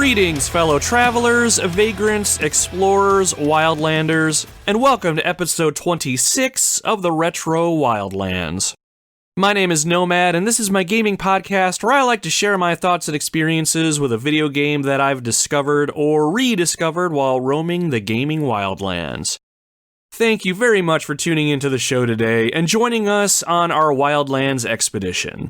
Greetings, fellow travelers, vagrants, explorers, wildlanders, and welcome to episode 26 of the Retro Wildlands. My name is Nomad, and this is my gaming podcast where I like to share my thoughts and experiences with a video game that I've discovered or rediscovered while roaming the gaming wildlands. Thank you very much for tuning into the show today and joining us on our Wildlands expedition.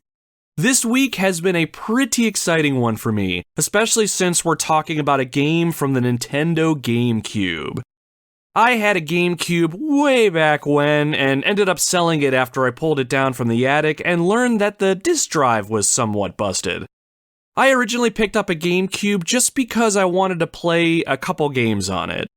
This week has been a pretty exciting one for me, especially since we're talking about a game from the Nintendo GameCube. I had a GameCube way back when and ended up selling it after I pulled it down from the attic and learned that the disk drive was somewhat busted. I originally picked up a GameCube just because I wanted to play a couple games on it.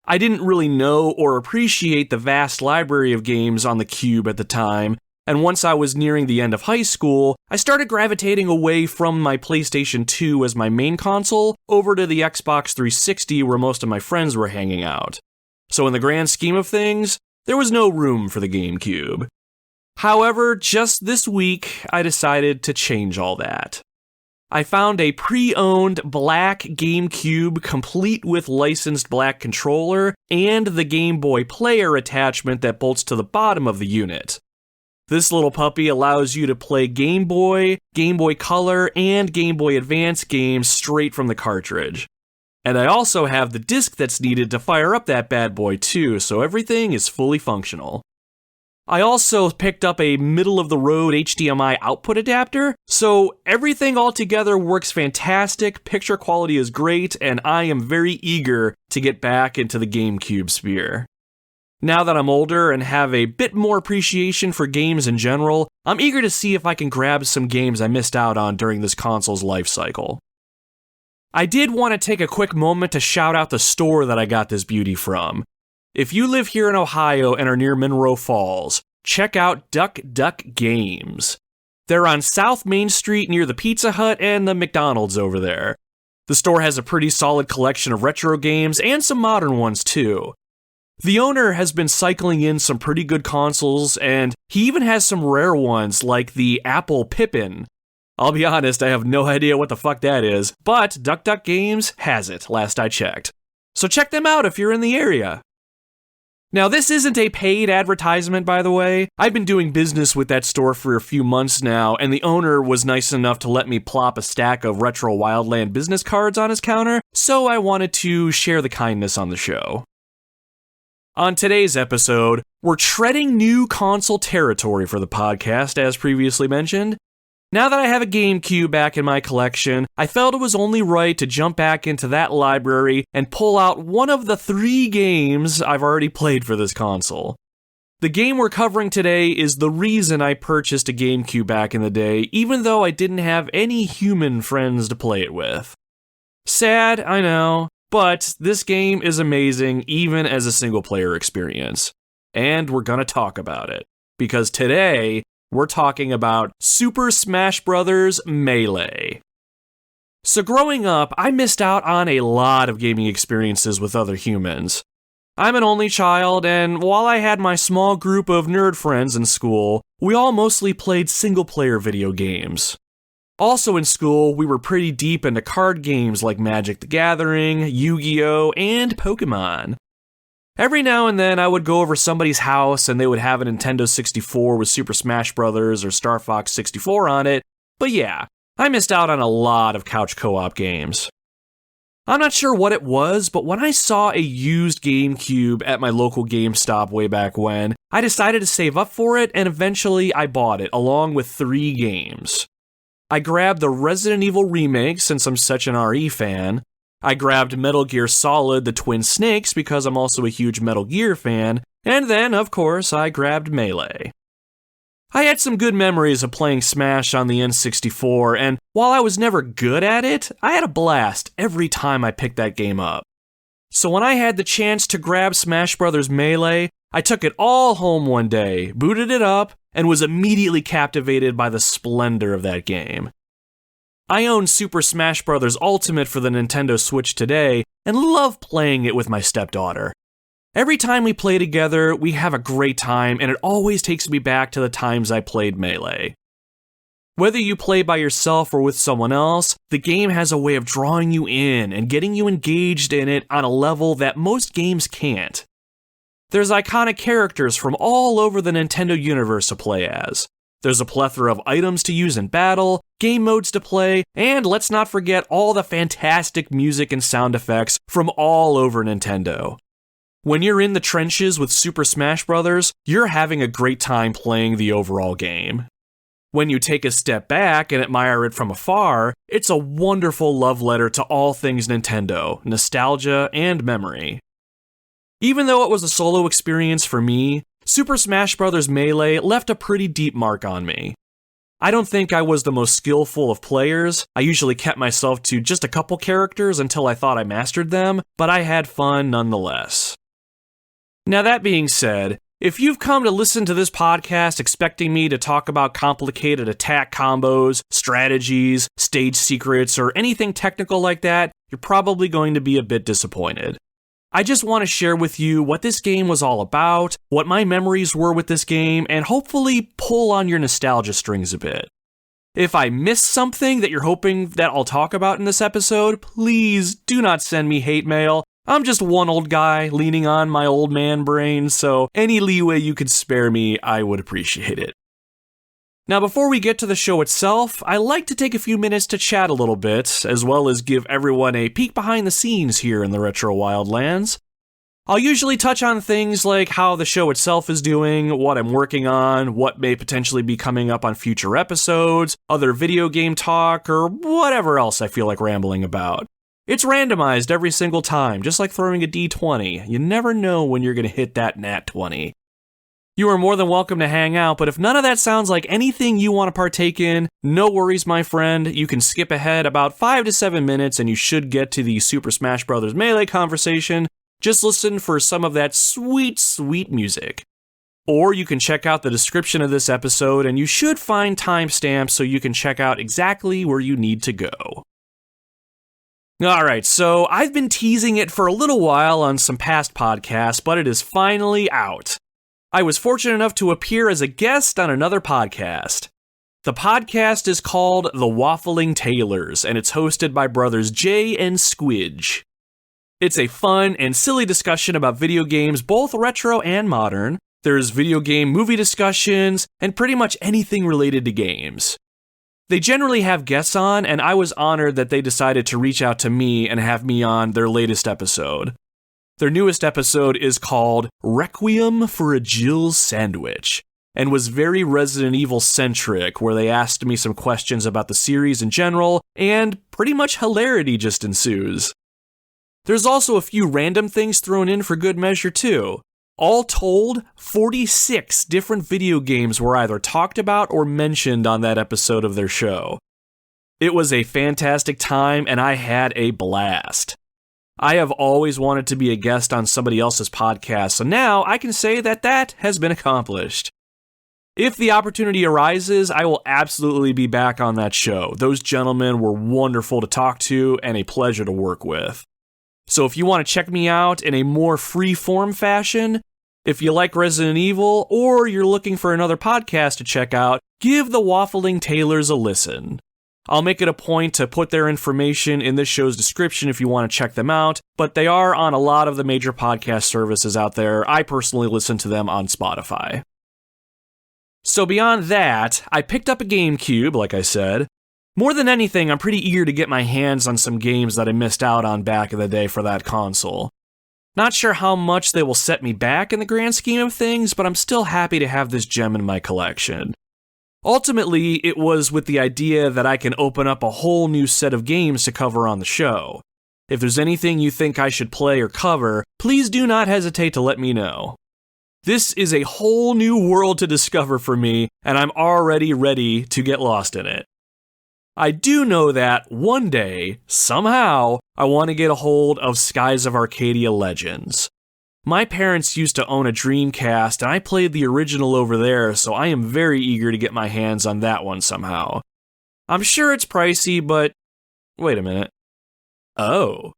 I didn't really know or appreciate the vast library of games on the Cube at the time, and once I was nearing the end of high school, I started gravitating away from my PlayStation 2 as my main console over to the Xbox 360 where most of my friends were hanging out. So in the grand scheme of things, there was no room for the GameCube. However, just this week, I decided to change all that. I found a pre-owned black GameCube complete with licensed black controller and the Game Boy Player attachment that bolts to the bottom of the unit. This little puppy allows you to play Game Boy, Game Boy Color, and Game Boy Advance games straight from the cartridge. And I also have the disc that's needed to fire up that bad boy too, so everything is fully functional. I also picked up a middle-of-the-road HDMI output adapter, so everything altogether works fantastic, picture quality is great, and I am very eager to get back into the GameCube sphere. Now that I'm older and have a bit more appreciation for games in general, I'm eager to see if I can grab some games I missed out on during this console's life cycle. I did want to take a quick moment to shout out the store that I got this beauty from. If you live here in Ohio and are near Monroe Falls, check out Duck Duck Games. They're on South Main Street near the Pizza Hut and the McDonald's over there. The store has a pretty solid collection of retro games and some modern ones too. The owner has been cycling in some pretty good consoles, and he even has some rare ones like the Apple Pippin. I'll be honest, I have no idea what the fuck that is, but Duck Duck Games has it, last I checked. So check them out if you're in the area. Now, this isn't a paid advertisement, by the way. I've been doing business with that store for a few months now, and the owner was nice enough to let me plop a stack of Retro Wildland business cards on his counter, so I wanted to share the kindness on the show. On today's episode, we're treading new console territory for the podcast, as previously mentioned. Now that I have a GameCube back in my collection, I felt it was only right to jump back into that library and pull out one of the 3 games I've already played for this console. The game we're covering today is the reason I purchased a GameCube back in the day, even though I didn't have any human friends to play it with. Sad, I know. But this game is amazing even as a single-player experience. And we're gonna talk about it. Because today, we're talking about Super Smash Bros. Melee. So growing up, I missed out on a lot of gaming experiences with other humans. I'm an only child, and while I had my small group of nerd friends in school, we all mostly played single-player video games. Also in school, we were pretty deep into card games like Magic the Gathering, Yu-Gi-Oh!, and Pokemon. Every now and then, I would go over somebody's house and they would have a Nintendo 64 with Super Smash Bros. Or Star Fox 64 on it, but yeah, I missed out on a lot of couch co-op games. I'm not sure what it was, but when I saw a used GameCube at my local GameStop way back when, I decided to save up for it and eventually I bought it along with 3 games. I grabbed the Resident Evil remake since I'm such an RE fan. I grabbed Metal Gear Solid: The Twin Snakes because I'm also a huge Metal Gear fan. And then, of course, I grabbed Melee. I had some good memories of playing Smash on the N64, and while I was never good at it, I had a blast every time I picked that game up. So when I had the chance to grab Smash Bros. Melee, I took it all home one day, booted it up, and was immediately captivated by the splendor of that game. I own Super Smash Bros. Ultimate for the Nintendo Switch today, and love playing it with my stepdaughter. Every time we play together, we have a great time, and it always takes me back to the times I played Melee. Whether you play by yourself or with someone else, the game has a way of drawing you in and getting you engaged in it on a level that most games can't. There's iconic characters from all over the Nintendo universe to play as. There's a plethora of items to use in battle, game modes to play, and let's not forget all the fantastic music and sound effects from all over Nintendo. When you're in the trenches with Super Smash Bros., you're having a great time playing the overall game. When you take a step back and admire it from afar, it's a wonderful love letter to all things Nintendo, nostalgia, and memory. Even though it was a solo experience for me, Super Smash Bros. Melee left a pretty deep mark on me. I don't think I was the most skillful of players. I usually kept myself to just a couple characters until I thought I mastered them, but I had fun nonetheless. Now that being said, if you've come to listen to this podcast expecting me to talk about complicated attack combos, strategies, stage secrets, or anything technical like that, you're probably going to be a bit disappointed. I just want to share with you what this game was all about, what my memories were with this game, and hopefully pull on your nostalgia strings a bit. If I missed something that you're hoping that I'll talk about in this episode, please do not send me hate mail. I'm just one old guy leaning on my old man brain, so any leeway you could spare me, I would appreciate it. Now, before we get to the show itself, I like to take a few minutes to chat a little bit, as well as give everyone a peek behind the scenes here in the Retro Wildlands. I'll usually touch on things like how the show itself is doing, what I'm working on, what may potentially be coming up on future episodes, other video game talk, or whatever else I feel like rambling about. It's randomized every single time, just like throwing a D20. You never know when you're going to hit that nat 20. You are more than welcome to hang out, but if none of that sounds like anything you want to partake in, no worries, my friend. You can skip ahead about 5 to 7 minutes and you should get to the Super Smash Bros. Melee conversation. Just listen for some of that sweet, sweet music. Or you can check out the description of this episode and you should find timestamps so you can check out exactly where you need to go. Alright, so I've been teasing it for a little while on some past podcasts, but it is finally out. I was fortunate enough to appear as a guest on another podcast. The podcast is called The Waffling Taylors, and it's hosted by brothers Jay and Squidge. It's a fun and silly discussion about video games, both retro and modern. There's video game movie discussions, and pretty much anything related to games. They generally have guests on, and I was honored that they decided to reach out to me and have me on their latest episode. Their newest episode is called Requiem for a Jill's Sandwich, and was very Resident Evil centric, where they asked me some questions about the series in general, and pretty much hilarity just ensues. There's also a few random things thrown in for good measure too. All told, 46 different video games were either talked about or mentioned on that episode of their show. It was a fantastic time and I had a blast. I have always wanted to be a guest on somebody else's podcast, so now I can say that that has been accomplished. If the opportunity arises, I will absolutely be back on that show. Those gentlemen were wonderful to talk to and a pleasure to work with. So if you want to check me out in a more free-form fashion, if you like Resident Evil, or you're looking for another podcast to check out, give the Waffling Taylors a listen. I'll make it a point to put their information in this show's description if you want to check them out, but they are on a lot of the major podcast services out there. I personally listen to them on Spotify. So beyond that, I picked up a GameCube, like I said. More than anything, I'm pretty eager to get my hands on some games that I missed out on back in the day for that console. Not sure how much they will set me back in the grand scheme of things, but I'm still happy to have this gem in my collection. Ultimately, it was with the idea that I can open up a whole new set of games to cover on the show. If there's anything you think I should play or cover, please do not hesitate to let me know. This is a whole new world to discover for me, and I'm already ready to get lost in it. I do know that one day, somehow, I want to get a hold of Skies of Arcadia Legends. My parents used to own a Dreamcast, and I played the original over there, so I am very eager to get my hands on that one somehow. I'm sure it's pricey, but wait a minute. Oh.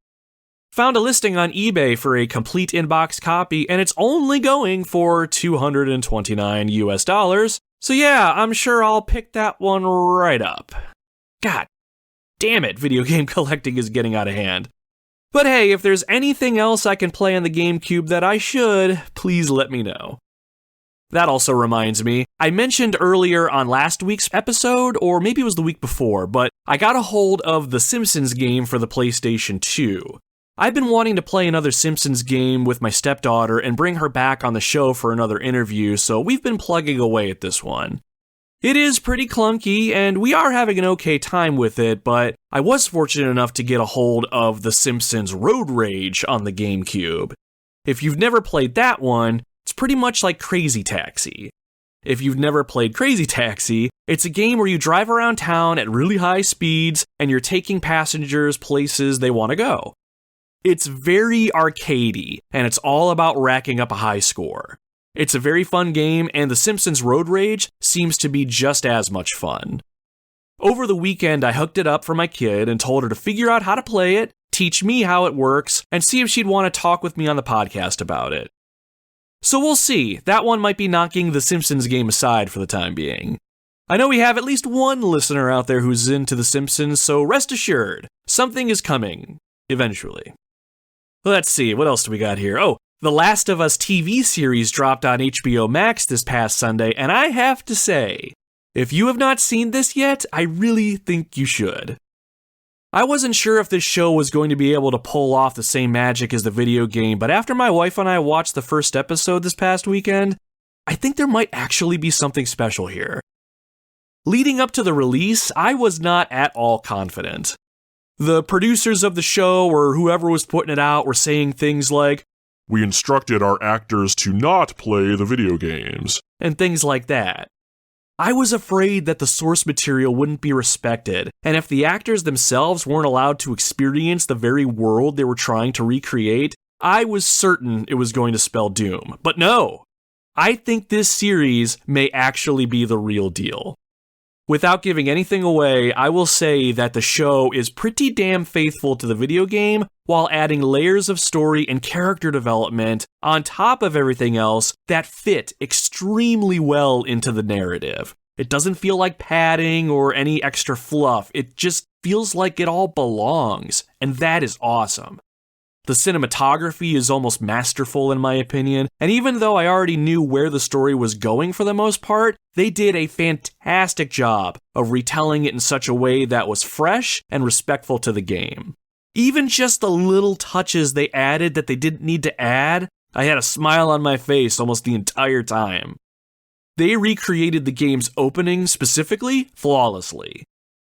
Found a listing on eBay for a complete in-box copy, and it's only going for $229 US, So yeah, I'm sure I'll pick that one right up. God damn it, video game collecting is getting out of hand. But hey, if there's anything else I can play on the GameCube that I should, please let me know. That also reminds me, I mentioned earlier on last week's episode, or maybe it was the week before, but I got a hold of the Simpsons game for the PlayStation 2. I've been wanting to play another Simpsons game with my stepdaughter and bring her back on the show for another interview, so we've been plugging away at this one. It is pretty clunky, and we are having an okay time with it, but I was fortunate enough to get a hold of The Simpsons Road Rage on the GameCube. If you've never played that one, it's pretty much like Crazy Taxi. If you've never played Crazy Taxi, it's a game where you drive around town at really high speeds and you're taking passengers places they want to go. It's very arcadey, and it's all about racking up a high score. It's a very fun game, and The Simpsons Road Rage seems to be just as much fun. Over the weekend, I hooked it up for my kid and told her to figure out how to play it, teach me how it works, and see if she'd want to talk with me on the podcast about it. So we'll see, that one might be knocking the Simpsons game aside for the time being. I know we have at least one listener out there who's into The Simpsons, so rest assured, something is coming, eventually. Let's see, what else do we got here? Oh, The Last of Us TV series dropped on HBO Max this past Sunday, and I have to say, if you have not seen this yet, I really think you should. I wasn't sure if this show was going to be able to pull off the same magic as the video game, but after my wife and I watched the first episode this past weekend, I think there might actually be something special here. Leading up to the release, I was not at all confident. The producers of the show, or whoever was putting it out, were saying things like, "We instructed our actors to not play the video games," and things like that. I was afraid that the source material wouldn't be respected, and if the actors themselves weren't allowed to experience the very world they were trying to recreate, I was certain it was going to spell doom. But no! I think this series may actually be the real deal. Without giving anything away, I will say that the show is pretty damn faithful to the video game, while adding layers of story and character development on top of everything else that fit extremely well into the narrative. It doesn't feel like padding or any extra fluff, it just feels like it all belongs, and that is awesome. The cinematography is almost masterful in my opinion, and even though I already knew where the story was going for the most part, they did a fantastic job of retelling it in such a way that was fresh and respectful to the game. Even just the little touches they added that they didn't need to add, I had a smile on my face almost the entire time. They recreated the game's opening specifically flawlessly.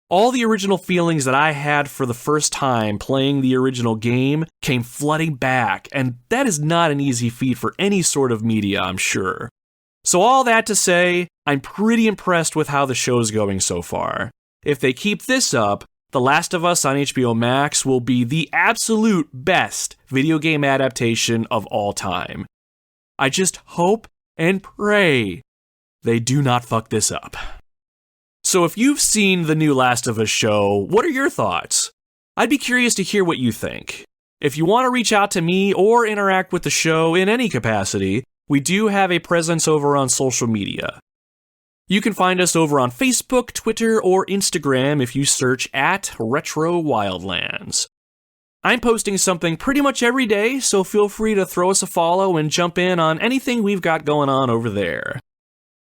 All the original feelings that I had for the first time playing the original game came flooding back, and that is not an easy feat for any sort of media, I'm sure. So all that to say, I'm pretty impressed with how the show's going so far. If they keep this up, The Last of Us on HBO Max will be the absolute best video game adaptation of all time. I just hope and pray they do not fuck this up. So if you've seen the new Last of Us show, what are your thoughts? I'd be curious to hear what you think. If you want to reach out to me or interact with the show in any capacity, we do have a presence over on social media. You can find us over on Facebook, Twitter, or Instagram if you search at Retro Wildlands. I'm posting something pretty much every day, so feel free to throw us a follow and jump in on anything we've got going on over there.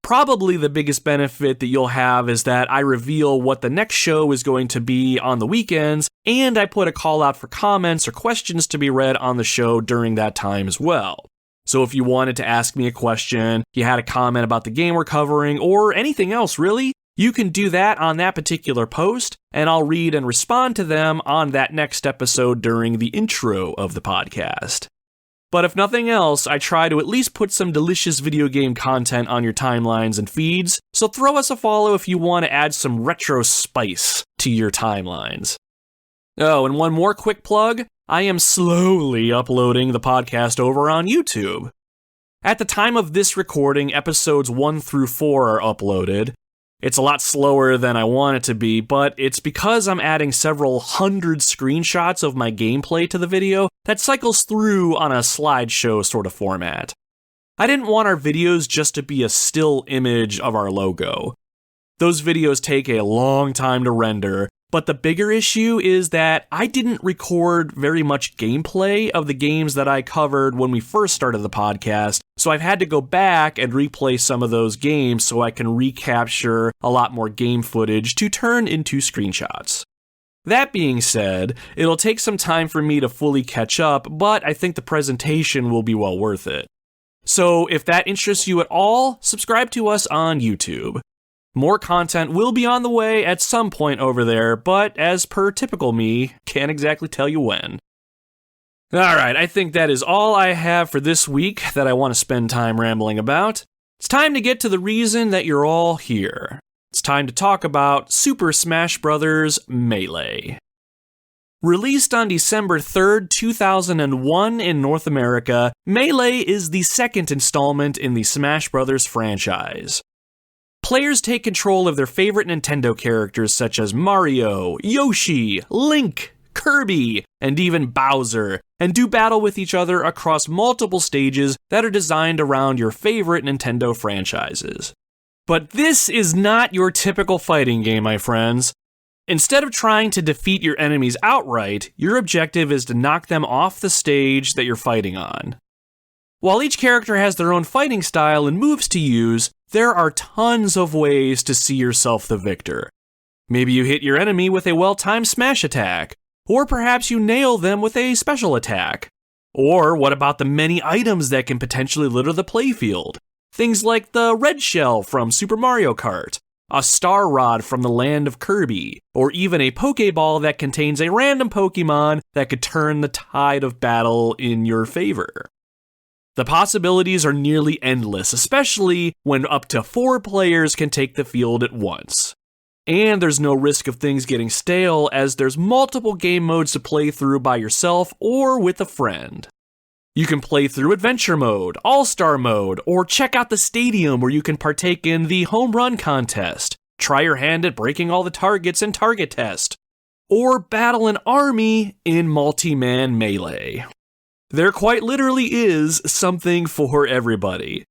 Probably the biggest benefit that you'll have is that I reveal what the next show is going to be on the weekends, and I put a call out for comments or questions to be read on the show during that time as well. So if you wanted to ask me a question, you had a comment about the game we're covering, or anything else really, you can do that on that particular post, and I'll read and respond to them on that next episode during the intro of the podcast. But if nothing else, I try to at least put some delicious video game content on your timelines and feeds, so throw us a follow if you want to add some retro spice to your timelines. Oh, and one more quick plug, I am slowly uploading the podcast over on YouTube. At the time of this recording, episodes 1 through 4 are uploaded. It's a lot slower than I want it to be, but it's because I'm adding several hundred screenshots of my gameplay to the video that cycles through on a slideshow sort of format. I didn't want our videos just to be a still image of our logo. Those videos take a long time to render, but the bigger issue is that I didn't record very much gameplay of the games that I covered when we first started the podcast, so I've had to go back and replay some of those games so I can recapture a lot more game footage to turn into screenshots. That being said, it'll take some time for me to fully catch up, but I think the presentation will be well worth it. So if that interests you at all, subscribe to us on YouTube. More content will be on the way at some point over there, but as per typical me, can't exactly tell you when. Alright, I think that is all I have for this week that I want to spend time rambling about. It's time to get to the reason that you're all here. It's time to talk about Super Smash Bros. Melee. Released on December 3rd, 2001 in North America, Melee is the second installment in the Smash Bros. Franchise. Players take control of their favorite Nintendo characters such as Mario, Yoshi, Link, Kirby, and even Bowser, and do battle with each other across multiple stages that are designed around your favorite Nintendo franchises. But this is not your typical fighting game, my friends. Instead of trying to defeat your enemies outright, your objective is to knock them off the stage that you're fighting on. While each character has their own fighting style and moves to use, there are tons of ways to see yourself the victor. Maybe you hit your enemy with a well-timed smash attack, or perhaps you nail them with a special attack. Or what about the many items that can potentially litter the playfield? Things like the red shell from Super Mario Kart, a star rod from the land of Kirby, or even a Pokeball that contains a random Pokemon that could turn the tide of battle in your favor. The possibilities are nearly endless, especially when up to 4 players can take the field at once. And there's no risk of things getting stale, as there's multiple game modes to play through by yourself or with a friend. You can play through Adventure Mode, All-Star Mode, or check out the stadium where you can partake in the Home Run Contest, try your hand at breaking all the targets in Target Test, or battle an army in Multi-Man Melee. There quite literally is something for everybody.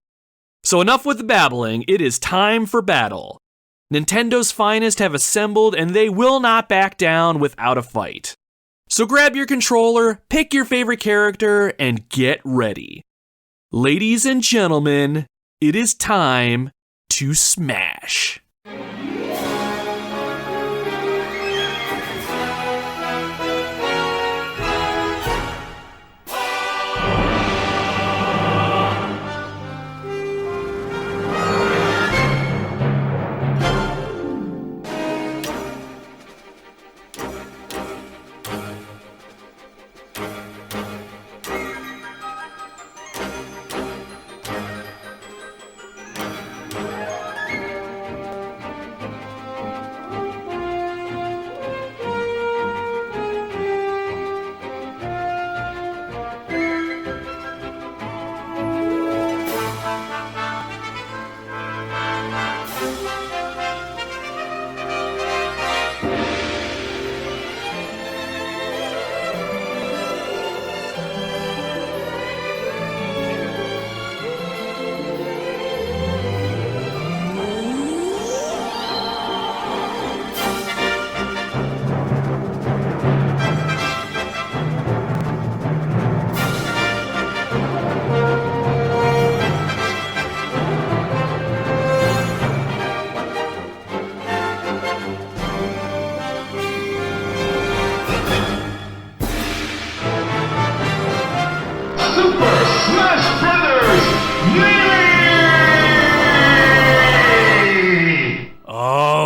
So enough with the babbling, it is time for battle. Nintendo's finest have assembled and they will not back down without a fight. So grab your controller, pick your favorite character, and get ready. Ladies and gentlemen, it is time to smash.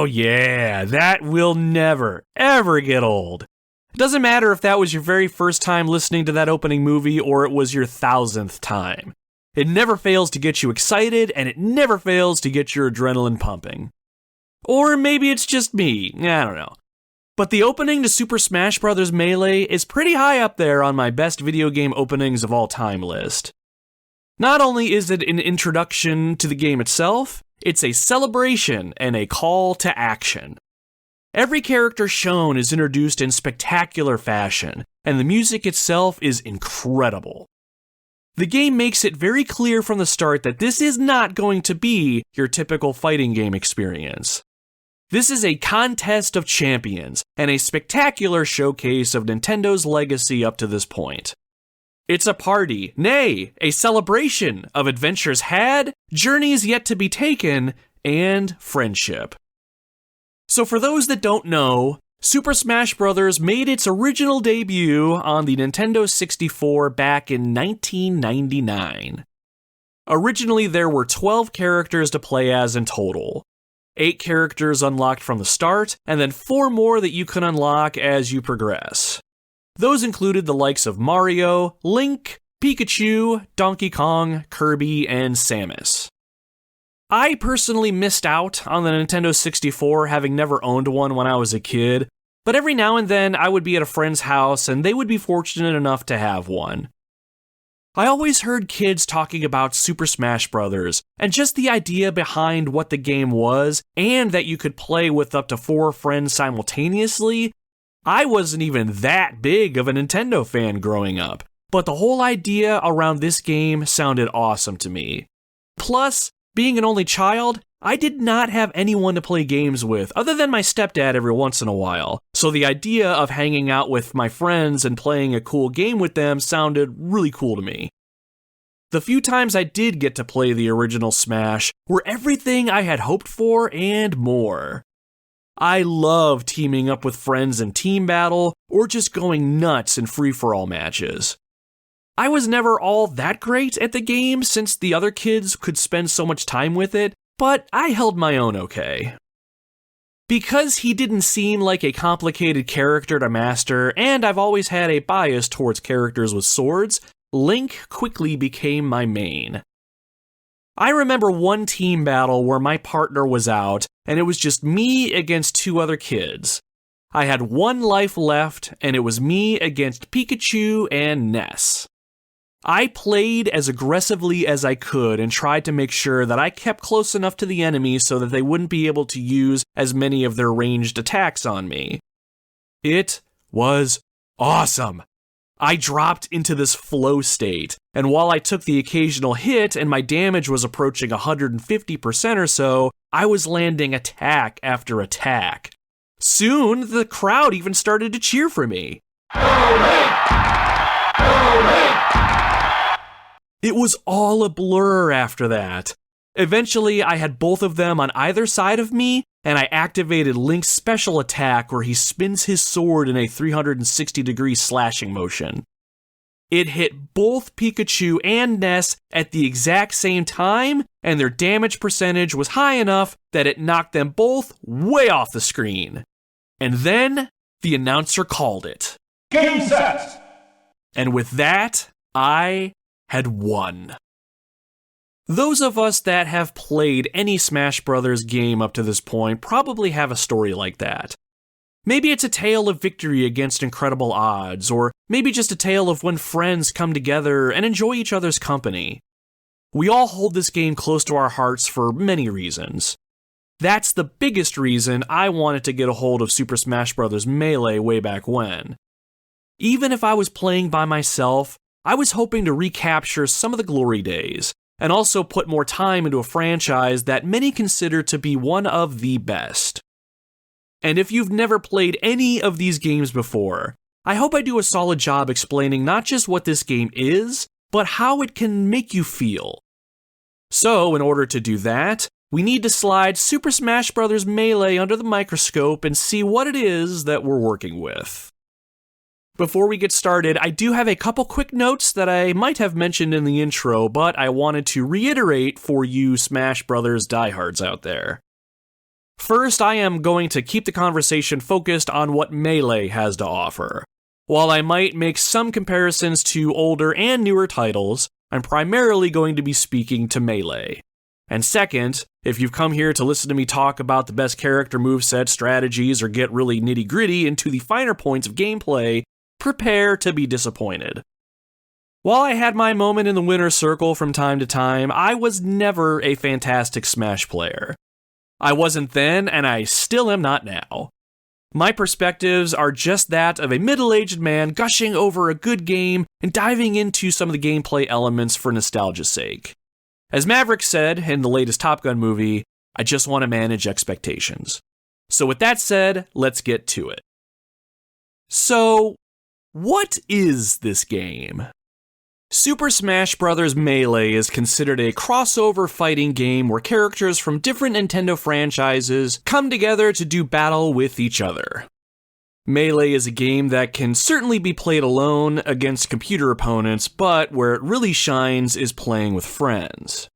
Yeah, that will never, ever get old. It doesn't matter if that was your very first time listening to that opening movie or it was your 1000th time. It never fails to get you excited, and it never fails to get your adrenaline pumping. Or maybe it's just me, I don't know. But the opening to Super Smash Bros. Melee is pretty high up there on my best video game openings of all time list. Not only is it an introduction to the game itself, it's a celebration and a call to action. Every character shown is introduced in spectacular fashion, and the music itself is incredible. The game makes it very clear from the start that this is not going to be your typical fighting game experience. This is a contest of champions and a spectacular showcase of Nintendo's legacy up to this point. It's a party, nay, a celebration of adventures had, journeys yet to be taken, and friendship. So for those that don't know, Super Smash Bros. Made its original debut on the Nintendo 64 back in 1999. Originally, there were 12 characters to play as in total. 8 characters unlocked from the start, and then 4 more that you can unlock as you progress. Those included the likes of Mario, Link, Pikachu, Donkey Kong, Kirby, and Samus. I personally missed out on the Nintendo 64, having never owned one when I was a kid, but every now and then I would be at a friend's house and they would be fortunate enough to have one. I always heard kids talking about Super Smash Bros. And just the idea behind what the game was, and that you could play with up to 4 friends simultaneously. I wasn't even that big of a Nintendo fan growing up, but the whole idea around this game sounded awesome to me. Plus, being an only child, I did not have anyone to play games with other than my stepdad every once in a while, so the idea of hanging out with my friends and playing a cool game with them sounded really cool to me. The few times I did get to play the original Smash were everything I had hoped for and more. I love teaming up with friends in team battle or just going nuts in free-for-all matches. I was never all that great at the game since the other kids could spend so much time with it, but I held my own okay. Because he didn't seem like a complicated character to master, and I've always had a bias towards characters with swords, Link quickly became my main. I remember one team battle where my partner was out, and it was just me against 2 other kids. I had 1 life left, and it was me against Pikachu and Ness. I played as aggressively as I could and tried to make sure that I kept close enough to the enemy so that they wouldn't be able to use as many of their ranged attacks on me. It was awesome. I dropped into this flow state, and while I took the occasional hit and my damage was approaching 150% or so, I was landing attack after attack. Soon, the crowd even started to cheer for me. It was all a blur after that. Eventually, I had both of them on either side of me, and I activated Link's special attack where he spins his sword in a 360-degree slashing motion. It hit both Pikachu and Ness at the exact same time, and their damage percentage was high enough that it knocked them both way off the screen. And then, the announcer called it. Game set! And with that, I had won. Those of us that have played any Smash Bros. Game up to this point probably have a story like that. Maybe it's a tale of victory against incredible odds, or maybe just a tale of when friends come together and enjoy each other's company. We all hold this game close to our hearts for many reasons. That's the biggest reason I wanted to get a hold of Super Smash Bros. Melee way back when. Even if I was playing by myself, I was hoping to recapture some of the glory days, and also put more time into a franchise that many consider to be one of the best. And if you've never played any of these games before, I hope I do a solid job explaining not just what this game is, but how it can make you feel. So, in order to do that, we need to slide Super Smash Bros. Melee under the microscope and see what it is that we're working with. Before we get started, I do have a couple quick notes that I might have mentioned in the intro, but I wanted to reiterate for you Smash Bros. Diehards out there. First, I am going to keep the conversation focused on what Melee has to offer. While I might make some comparisons to older and newer titles, I'm primarily going to be speaking to Melee. And second, if you've come here to listen to me talk about the best character moveset strategies or get really nitty-gritty into the finer points of gameplay, prepare to be disappointed. While I had my moment in the winner's circle from time to time, I was never a fantastic Smash player. I wasn't then, and I still am not now. My perspectives are just that of a middle-aged man gushing over a good game and diving into some of the gameplay elements for nostalgia's sake. As Maverick said in the latest Top Gun movie, I just want to manage expectations. So with that said, let's get to it. So, what is this game? Super Smash Bros. Melee is considered a crossover fighting game where characters from different Nintendo franchises come together to do battle with each other. Melee is a game that can certainly be played alone against computer opponents, but where it really shines is playing with friends.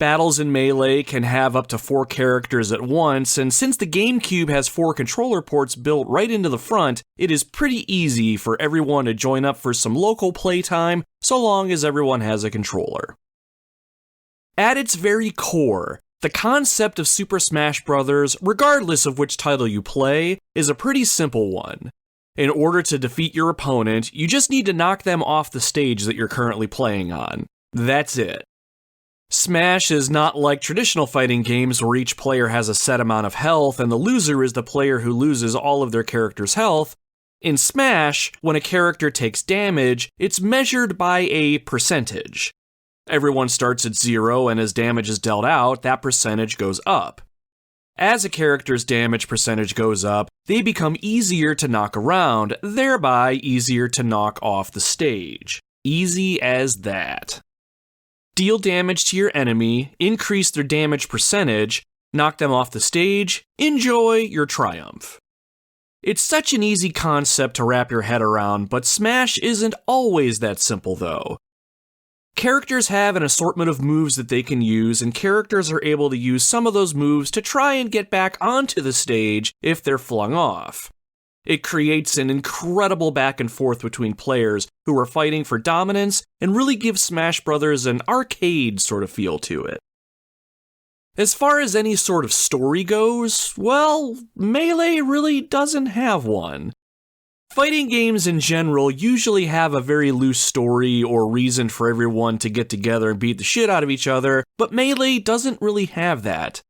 Battles in Melee can have up to 4 characters at once, and since the GameCube has 4 controller ports built right into the front, it is pretty easy for everyone to join up for some local playtime, so long as everyone has a controller. At its very core, the concept of Super Smash Bros., regardless of which title you play, is a pretty simple one. In order to defeat your opponent, you just need to knock them off the stage that you're currently playing on. That's it. Smash is not like traditional fighting games where each player has a set amount of health and the loser is the player who loses all of their character's health. In Smash, when a character takes damage, it's measured by a percentage. Everyone starts at 0, and as damage is dealt out, that percentage goes up. As a character's damage percentage goes up, they become easier to knock around, thereby easier to knock off the stage. Easy as that. Deal damage to your enemy, increase their damage percentage, knock them off the stage, enjoy your triumph. It's such an easy concept to wrap your head around, but Smash isn't always that simple though. Characters have an assortment of moves that they can use, and characters are able to use some of those moves to try and get back onto the stage if they're flung off. It creates an incredible back and forth between players who are fighting for dominance and really gives Smash Bros. An arcade sort of feel to it. As far as any sort of story goes, well, Melee really doesn't have one. Fighting games in general usually have a very loose story or reason for everyone to get together and beat the shit out of each other, but Melee doesn't really have that.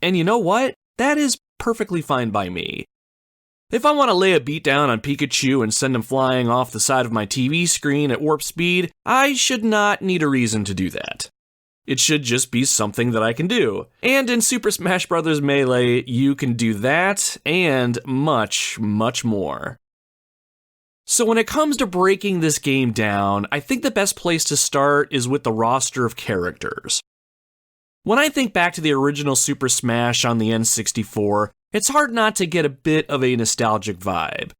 And you know what? That is perfectly fine by me. If I want to lay a beat down on Pikachu and send him flying off the side of my TV screen at warp speed, I should not need a reason to do that. It should just be something that I can do. And in Super Smash Bros. Melee, you can do that and much, much more. So when it comes to breaking this game down, I think the best place to start is with the roster of characters. When I think back to the original Super Smash on the N64, it's hard not to get a bit of a nostalgic vibe.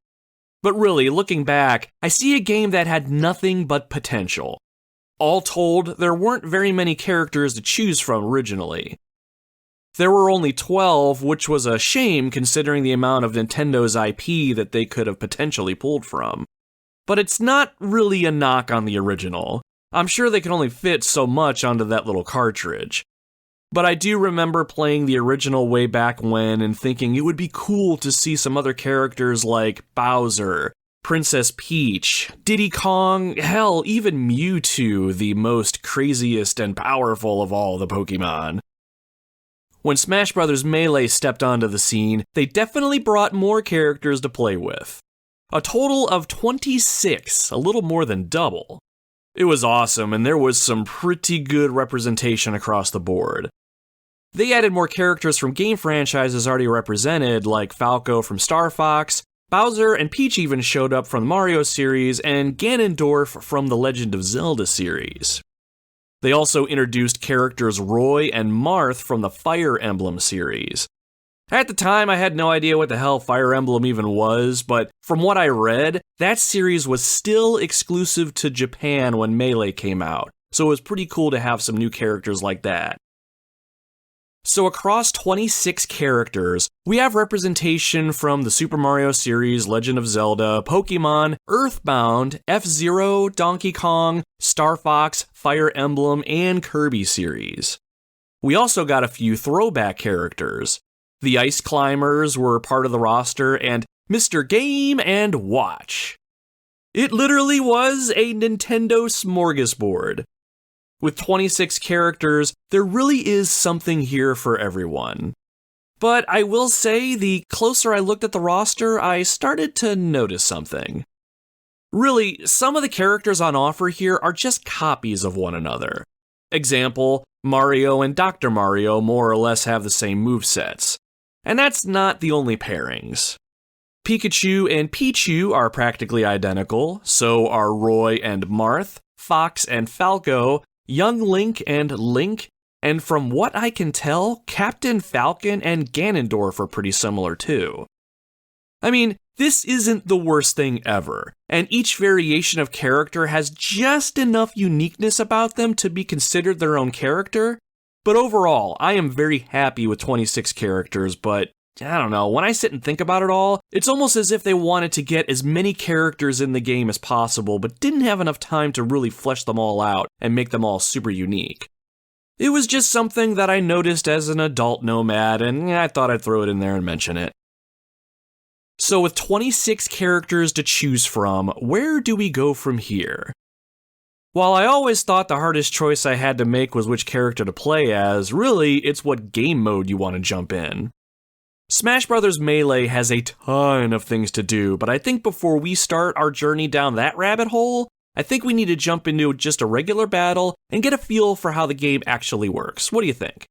But really, looking back, I see a game that had nothing but potential. All told, there weren't very many characters to choose from originally. There were only 12, which was a shame considering the amount of Nintendo's IP that they could have potentially pulled from. But it's not really a knock on the original. I'm sure they could only fit so much onto that little cartridge. But I do remember playing the original way back when and thinking it would be cool to see some other characters like Bowser, Princess Peach, Diddy Kong, hell, even Mewtwo, the most craziest and powerful of all the Pokemon. When Smash Bros. Melee stepped onto the scene, they definitely brought more characters to play with. A total of 26, a little more than double. It was awesome, and there was some pretty good representation across the board. They added more characters from game franchises already represented, like Falco from Star Fox, Bowser and Peach even showed up from the Mario series, and Ganondorf from the Legend of Zelda series. They also introduced characters Roy and Marth from the Fire Emblem series. At the time, I had no idea what the hell Fire Emblem even was, but from what I read, that series was still exclusive to Japan when Melee came out, so it was pretty cool to have some new characters like that. So across 26 characters, we have representation from the Super Mario series, Legend of Zelda, Pokemon, Earthbound, F-Zero, Donkey Kong, Star Fox, Fire Emblem, and Kirby series. We also got a few throwback characters. The Ice Climbers were part of the roster, and Mr. Game & Watch. It literally was a Nintendo smorgasbord. With 26 characters, there really is something here for everyone. But I will say, the closer I looked at the roster, I started to notice something. Really, some of the characters on offer here are just copies of one another. Example, Mario and Dr. Mario more or less have the same movesets. And that's not the only pairings. Pikachu and Pichu are practically identical, so are Roy and Marth, Fox and Falco, Young Link and Link, and from what I can tell, Captain Falcon and Ganondorf are pretty similar too. I mean, this isn't the worst thing ever, and each variation of character has just enough uniqueness about them to be considered their own character, but overall, I am very happy with 26 characters, but I don't know, when I sit and think about it all, it's almost as if they wanted to get as many characters in the game as possible, but didn't have enough time to really flesh them all out and make them all super unique. It was just something that I noticed as an adult nomad, and I thought I'd throw it in there and mention it. So with 26 characters to choose from, where do we go from here? While I always thought the hardest choice I had to make was which character to play as, really, it's what game mode you want to jump in. Smash Bros. Melee has a ton of things to do, but I think before we start our journey down that rabbit hole, I think we need to jump into just a regular battle and get a feel for how the game actually works. What do you think?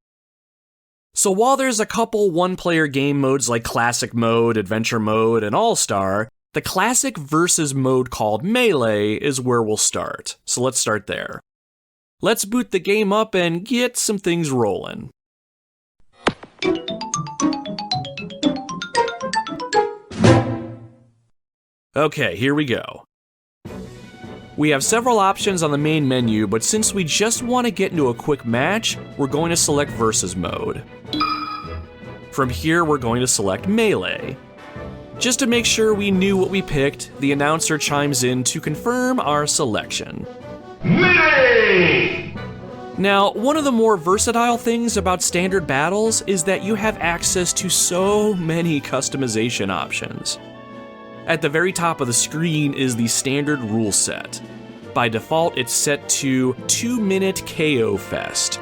So while there's a couple one-player game modes like Classic Mode, Adventure Mode, and All-Star, the Classic versus mode called Melee is where we'll start. So let's start there. Let's boot the game up and get some things rolling. Okay, here we go. We have several options on the main menu, but since we just want to get into a quick match, we're going to select Versus Mode. From here, we're going to select Melee. Just to make sure we knew what we picked, the announcer chimes in to confirm our selection. Melee! Now, one of the more versatile things about standard battles is that you have access to so many customization options. At the very top of the screen is the standard rule set. By default, it's set to 2-minute KO Fest.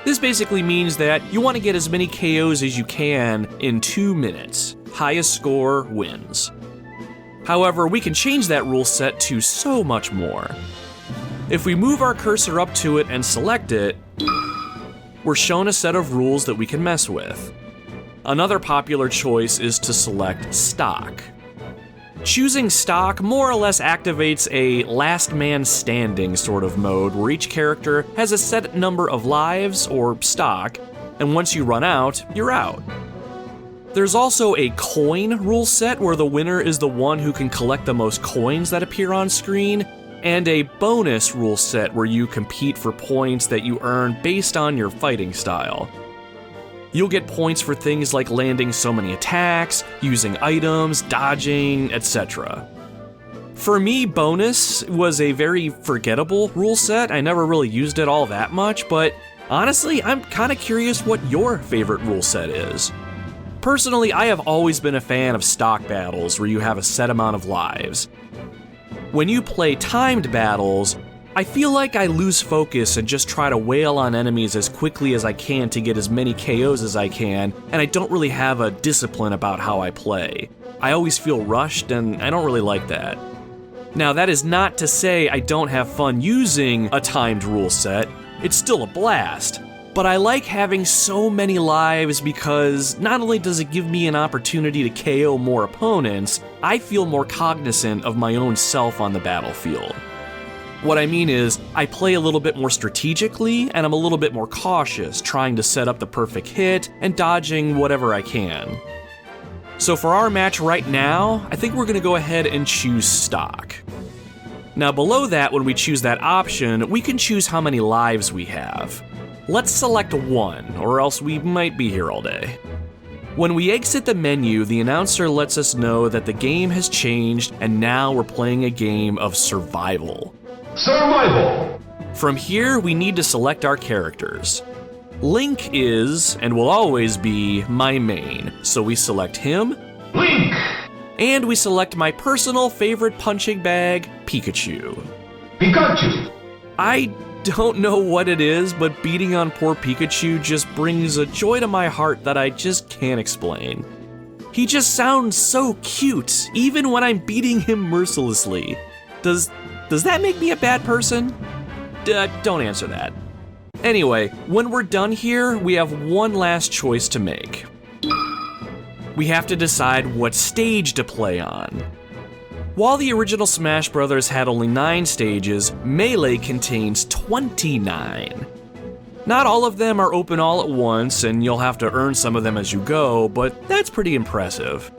This basically means that you want to get as many KOs as you can in 2 minutes. Highest score wins. However, we can change that rule set to so much more. If we move our cursor up to it and select it, we're shown a set of rules that we can mess with. Another popular choice is to select Stock. Choosing Stock more or less activates a last man standing sort of mode where each character has a set number of lives, or stock, and once you run out, you're out. There's also a coin rule set where the winner is the one who can collect the most coins that appear on screen, and a bonus rule set where you compete for points that you earn based on your fighting style. You'll get points for things like landing so many attacks, using items, dodging, etc. For me, bonus was a very forgettable rule set. I never really used it all that much, but honestly, I'm kind of curious what your favorite rule set is. Personally, I have always been a fan of stock battles where you have a set amount of lives. When you play timed battles, I feel like I lose focus and just try to wail on enemies as quickly as I can to get as many KOs as I can, and I don't really have a discipline about how I play. I always feel rushed, and I don't really like that. Now, that is not to say I don't have fun using a timed rule set. It's still a blast. But I like having so many lives because not only does it give me an opportunity to KO more opponents, I feel more cognizant of my own self on the battlefield. What I mean is, I play a little bit more strategically, and I'm a little bit more cautious, trying to set up the perfect hit and dodging whatever I can. So for our match right now, I think we're going to go ahead and choose Stock. Now below that, when we choose that option, we can choose how many lives we have. Let's select 1, or else we might be here all day. When we exit the menu, the announcer lets us know that the game has changed, and now we're playing a game of survival. Survival! From here, we need to select our characters. Link is, and will always be, my main, so we select him. Link! And we select my personal favorite punching bag, Pikachu. Pikachu! I don't know what it is, but beating on poor Pikachu just brings a joy to my heart that I just can't explain. He just sounds so cute, even when I'm beating him mercilessly. Does that make me a bad person? Don't answer that. Anyway, when we're done here, we have one last choice to make. We have to decide what stage to play on. While the original Smash Bros. Had only 9 stages, Melee contains 29. Not all of them are open all at once, and you'll have to earn some of them as you go, but that's pretty impressive.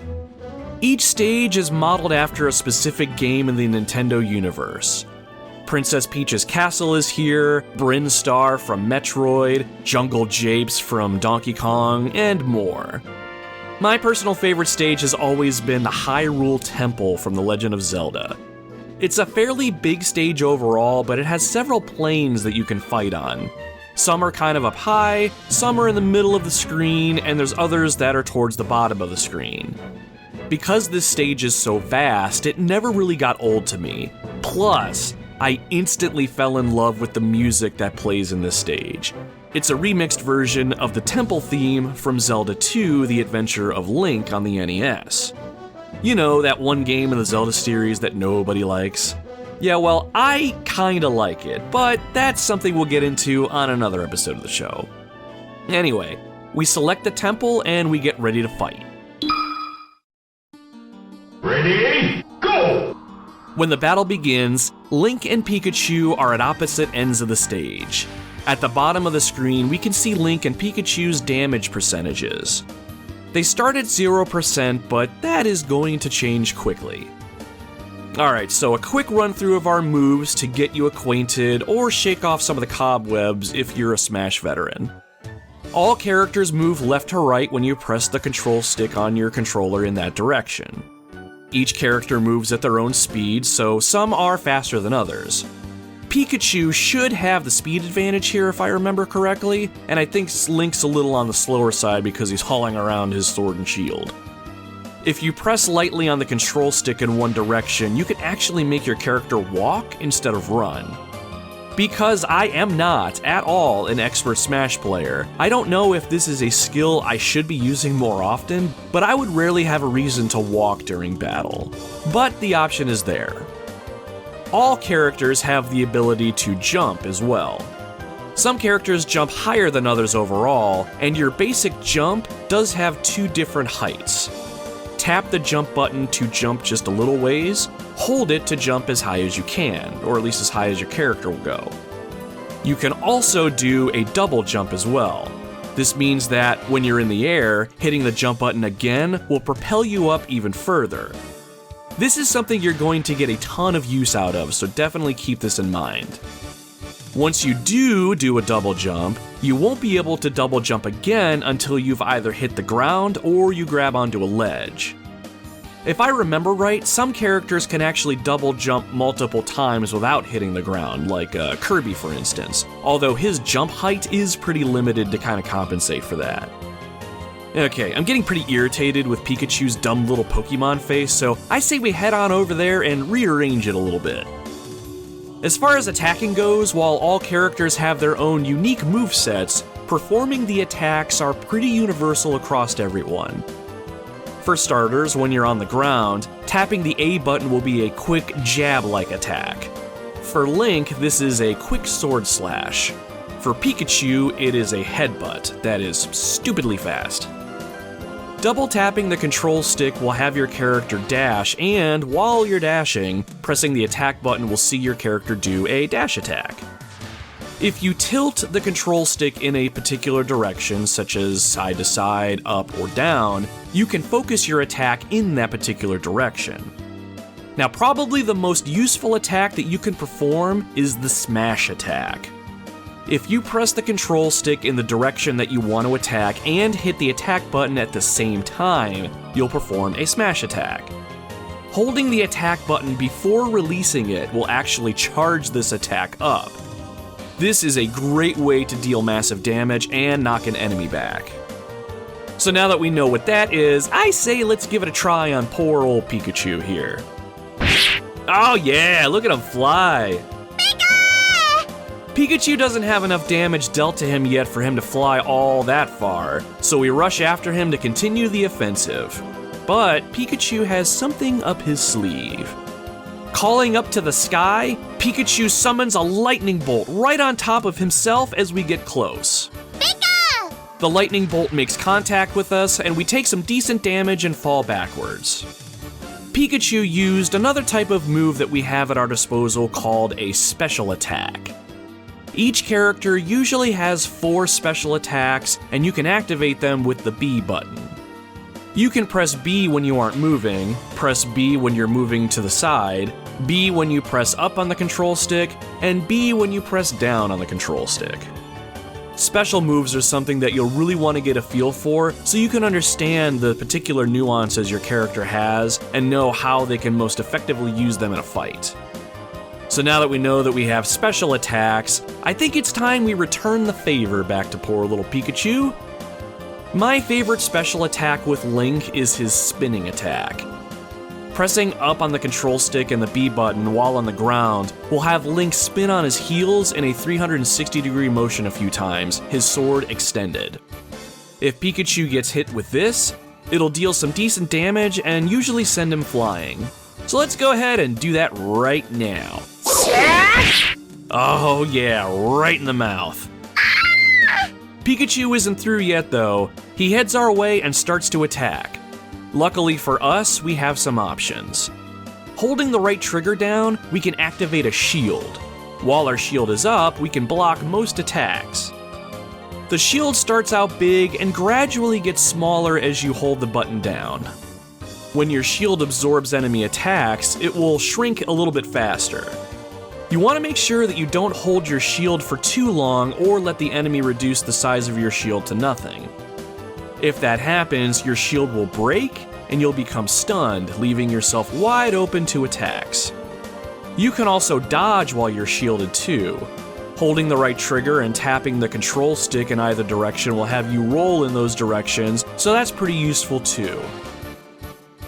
Each stage is modeled after a specific game in the Nintendo universe. Princess Peach's castle is here, Bryn Star from Metroid, Jungle Japes from Donkey Kong, and more. My personal favorite stage has always been the Hyrule Temple from The Legend of Zelda. It's a fairly big stage overall, but it has several planes that you can fight on. Some are kind of up high, some are in the middle of the screen, and there's others that are towards the bottom of the screen. Because this stage is so vast, it never really got old to me. Plus, I instantly fell in love with the music that plays in this stage. It's a remixed version of the temple theme from Zelda 2: The Adventure of Link on the NES. You know, that one game in the Zelda series that nobody likes? Yeah, well, I kinda like it, but that's something we'll get into on another episode of the show. Anyway, we select the temple and we get ready to fight. Ready, go! When the battle begins, Link and Pikachu are at opposite ends of the stage. At the bottom of the screen, we can see Link and Pikachu's damage percentages. They start at 0%, but that is going to change quickly. Alright, so a quick run through of our moves to get you acquainted or shake off some of the cobwebs if you're a Smash veteran. All characters move left to right when you press the control stick on your controller in that direction. Each character moves at their own speed, so some are faster than others. Pikachu should have the speed advantage here if I remember correctly, and I think Link's a little on the slower side because he's hauling around his sword and shield. If you press lightly on the control stick in one direction, you can actually make your character walk instead of run. Because I am not, at all, an expert Smash player, I don't know if this is a skill I should be using more often, but I would rarely have a reason to walk during battle. But the option is there. All characters have the ability to jump as well. Some characters jump higher than others overall, and your basic jump does have 2 different heights. Tap the jump button to jump just a little ways, hold it to jump as high as you can, or at least as high as your character will go. You can also do a double jump as well. This means that when you're in the air, hitting the jump button again will propel you up even further. This is something you're going to get a ton of use out of, so definitely keep this in mind. Once you do a double jump, you won't be able to double jump again until you've either hit the ground or you grab onto a ledge. If I remember right, some characters can actually double jump multiple times without hitting the ground, like Kirby for instance, although his jump height is pretty limited to kind of compensate for that. Okay, I'm getting pretty irritated with Pikachu's dumb little Pokemon face, so I say we head on over there and rearrange it a little bit. As far as attacking goes, while all characters have their own unique movesets, performing the attacks are pretty universal across everyone. For starters, when you're on the ground, tapping the A button will be a quick jab-like attack. For Link, this is a quick sword slash. For Pikachu, it is a headbutt that is stupidly fast. Double tapping the control stick will have your character dash, and while you're dashing, pressing the attack button will see your character do a dash attack. If you tilt the control stick in a particular direction, such as side to side, up, or down, you can focus your attack in that particular direction. Now, probably the most useful attack that you can perform is the smash attack. If you press the control stick in the direction that you want to attack and hit the attack button at the same time, you'll perform a smash attack. Holding the attack button before releasing it will actually charge this attack up. This is a great way to deal massive damage and knock an enemy back. So now that we know what that is, I say let's give it a try on poor old Pikachu here. Oh yeah, look at him fly! Pikachu doesn't have enough damage dealt to him yet for him to fly all that far, so we rush after him to continue the offensive. But Pikachu has something up his sleeve. Calling up to the sky, Pikachu summons a lightning bolt right on top of himself as we get close. Pika! The lightning bolt makes contact with us, and we take some decent damage and fall backwards. Pikachu used another type of move that we have at our disposal called a special attack. Each character usually has 4 special attacks, and you can activate them with the B button. You can press B when you aren't moving, press B when you're moving to the side, B when you press up on the control stick, and B when you press down on the control stick. Special moves are something that you'll really want to get a feel for so you can understand the particular nuances your character has and know how they can most effectively use them in a fight. So now that we know that we have special attacks, I think it's time we return the favor back to poor little Pikachu. My favorite special attack with Link is his spinning attack. Pressing up on the control stick and the B button while on the ground will have Link spin on his heels in a 360-degree motion a few times, his sword extended. If Pikachu gets hit with this, it'll deal some decent damage and usually send him flying. So let's go ahead and do that right now. Oh yeah, right in the mouth. Pikachu isn't through yet though. He heads our way and starts to attack. Luckily for us, we have some options. Holding the right trigger down, we can activate a shield. While our shield is up, we can block most attacks. The shield starts out big and gradually gets smaller as you hold the button down. When your shield absorbs enemy attacks, it will shrink a little bit faster. You want to make sure that you don't hold your shield for too long or let the enemy reduce the size of your shield to nothing. If that happens, your shield will break and you'll become stunned, leaving yourself wide open to attacks. You can also dodge while you're shielded too. Holding the right trigger and tapping the control stick in either direction will have you roll in those directions, so that's pretty useful too.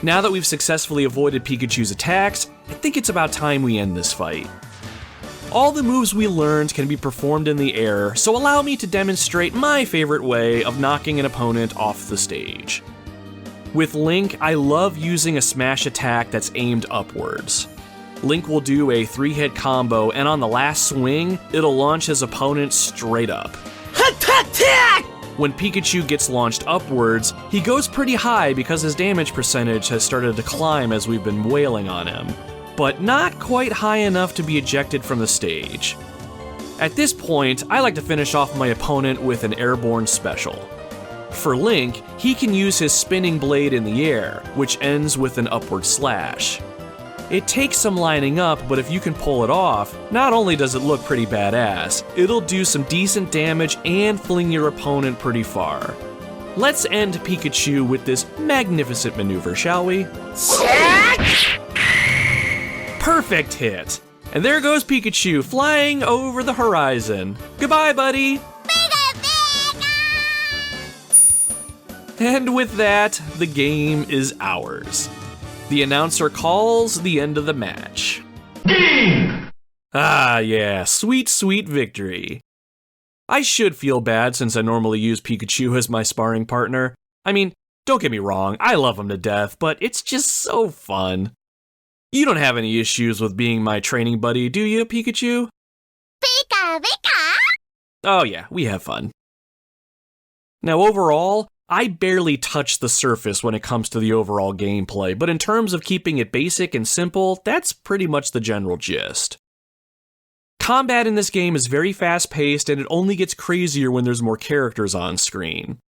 Now that we've successfully avoided Pikachu's attacks, I think it's about time we end this fight. All the moves we learned can be performed in the air, so allow me to demonstrate my favorite way of knocking an opponent off the stage. With Link, I love using a smash attack that's aimed upwards. Link will do a 3-hit combo, and on the last swing, it'll launch his opponent straight up. When Pikachu gets launched upwards, he goes pretty high because his damage percentage has started to climb as we've been wailing on him, but not quite high enough to be ejected from the stage. At this point, I like to finish off my opponent with an airborne special. For Link, he can use his spinning blade in the air, which ends with an upward slash. It takes some lining up, but if you can pull it off, not only does it look pretty badass, it'll do some decent damage and fling your opponent pretty far. Let's end Pikachu with this magnificent maneuver, shall we? Perfect hit! And there goes Pikachu flying over the horizon. Goodbye, buddy! And with that, the game is ours. The announcer calls the end of the match. Game! Ah, yeah, sweet, sweet victory. I should feel bad since I normally use Pikachu as my sparring partner. I mean, don't get me wrong, I love him to death, but it's just so fun. You don't have any issues with being my training buddy, do you, Pikachu? Pika, Pika! Oh yeah, we have fun. Now overall, I barely touch the surface when it comes to the overall gameplay, but in terms of keeping it basic and simple, that's pretty much the general gist. Combat in this game is very fast-paced, and it only gets crazier when there's more characters on screen.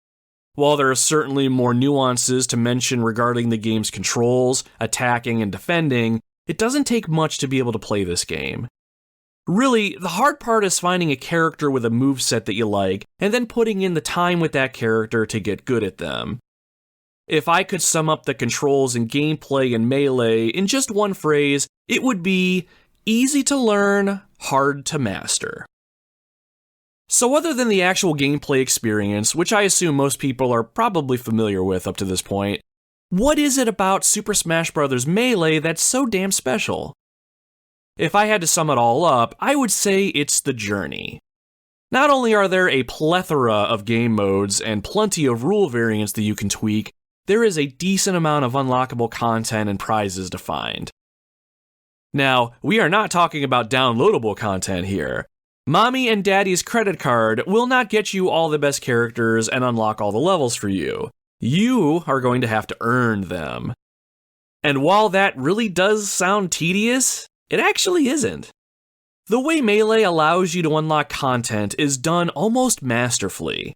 While there are certainly more nuances to mention regarding the game's controls, attacking, and defending, it doesn't take much to be able to play this game. Really, the hard part is finding a character with a moveset that you like, and then putting in the time with that character to get good at them. If I could sum up the controls and gameplay in Melee in just one phrase, it would be easy to learn, hard to master. So other than the actual gameplay experience, which I assume most people are probably familiar with up to this point, what is it about Super Smash Bros. Melee that's so damn special? If I had to sum it all up, I would say it's the journey. Not only are there a plethora of game modes and plenty of rule variants that you can tweak, there is a decent amount of unlockable content and prizes to find. Now, we are not talking about downloadable content here. Mommy and Daddy's credit card will not get you all the best characters and unlock all the levels for you. You are going to have to earn them. And while that really does sound tedious, it actually isn't. The way Melee allows you to unlock content is done almost masterfully.